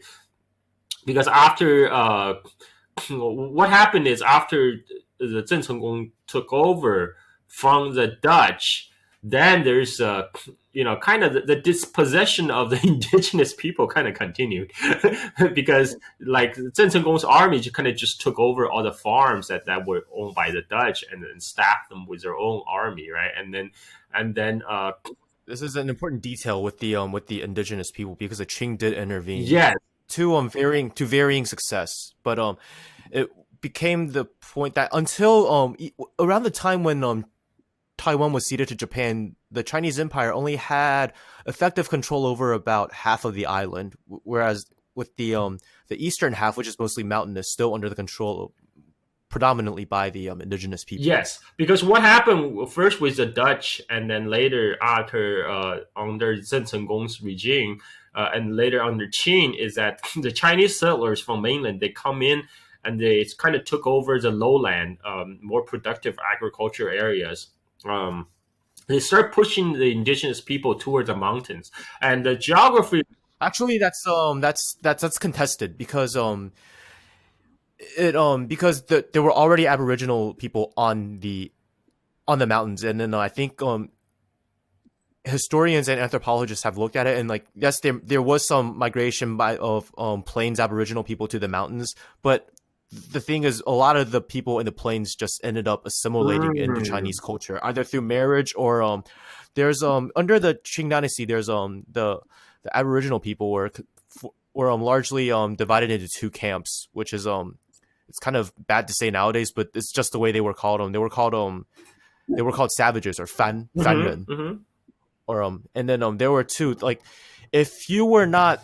what happened is, after the Zheng Chenggong took over from the Dutch, then there's kind of the dispossession of the indigenous people kind of continued because like Zheng Chenggong's army kind of just took over all the farms that were owned by the Dutch and then staffed them with their own army, right? And then This is an important detail with the indigenous people because the Qing did intervene yes, to varying success, but it became the point that until around the time when Taiwan was ceded to Japan, the Chinese Empire only had effective control over about half of the island, whereas with the eastern half, which is mostly mountainous, still under the control predominantly by the indigenous people. yes, because what happened first with the Dutch, and then later after under Zheng Chenggong's regime, and later under Qing, is that the Chinese settlers from mainland they come in and they kind of took over the lowland, more productive agriculture areas. They start pushing the indigenous people towards the mountains, and the geography. Actually, that's contested because because there were already Aboriginal people on the mountains, and then I think historians and anthropologists have looked at it, and like yes, there was some migration of plains Aboriginal people to the mountains, but the thing is, a lot of the people in the plains just ended up assimilating into Chinese culture, either through marriage or there's under the Qing Dynasty, there's the Aboriginal people were largely divided into two camps, which is it's kind of bad to say nowadays, but it's just the way they were called. They were called savages or fanren, or and then there were two, like if you were not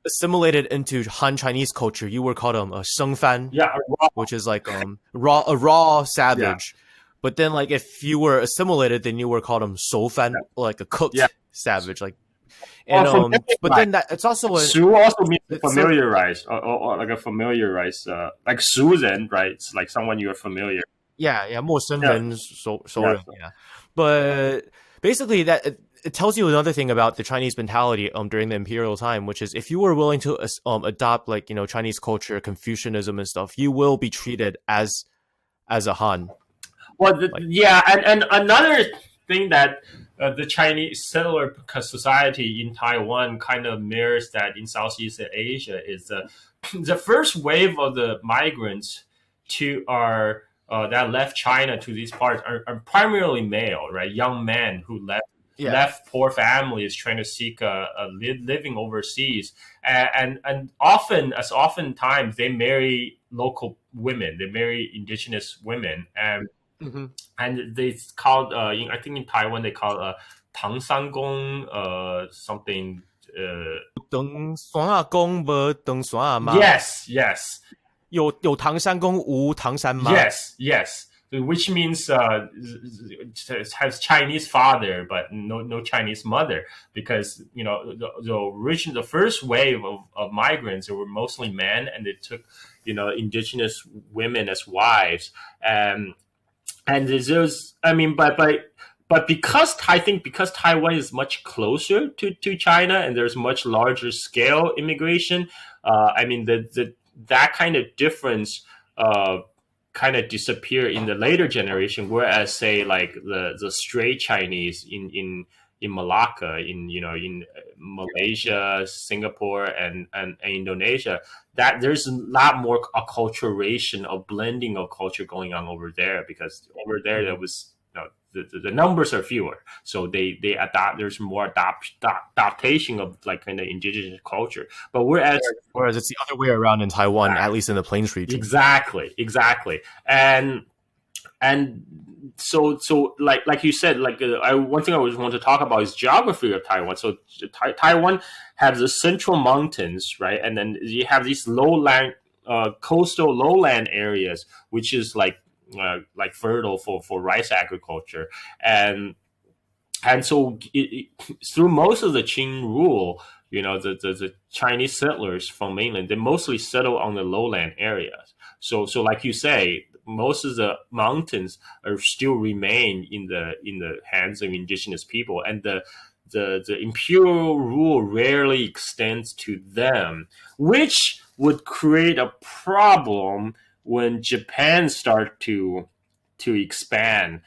assimilated into Han Chinese culture, you were called a shengfan, Yeah, which is like a raw savage. Yeah. But then like if you were assimilated, then you were called soufan, like a cooked savage, like. And but then that it's also Su also means familiarize, or like a familiarize, like Susan, right? It's like someone you're familiar. Yeah, 陌生人熟人, yeah. But basically that it tells you another thing about the Chinese mentality during the imperial time, which is if you were willing to adopt like Chinese culture, Confucianism and stuff, you will be treated as a Han. Well, yeah, and another thing that the Chinese settler society in Taiwan kind of mirrors that in Southeast Asia is the first wave of the migrants to our that left China to these parts are primarily male, right? Young men who left poor families trying to seek a living overseas, and oftentimes they marry local women, they marry indigenous women, and it's called I think in Taiwan they call it 唐三公 something 等双阿公不等双阿妈 yes 有唐三公无唐三妈 yes which means has Chinese father but no Chinese mother, because the first wave of migrants, they were mostly men, and they took indigenous women as wives, and there's but because I think because Taiwan is much closer to China and there's much larger scale immigration, that kind of difference kind of disappear in the later generation, whereas say like the straight Chinese in Malacca, in Malaysia, Singapore, and Indonesia, that there's a lot more acculturation, of blending of culture going on over there, because over there was the numbers are fewer, so they adopt. There's more adaptation of like kind of indigenous culture. But whereas it's the other way around in Taiwan, at least in the plains region. Exactly, and so like you said, like one thing I always want to talk about is geography of Taiwan. So Taiwan has the central mountains, right, and then you have these lowland, coastal lowland areas, which is like fertile for rice agriculture, and so through most of the Qing rule, the Chinese settlers from mainland, they mostly settle on the lowland areas. So like you say, most of the mountains are still remain in the hands of indigenous people, and the imperial rule rarely extends to them, which would create a problem when Japan start to expand,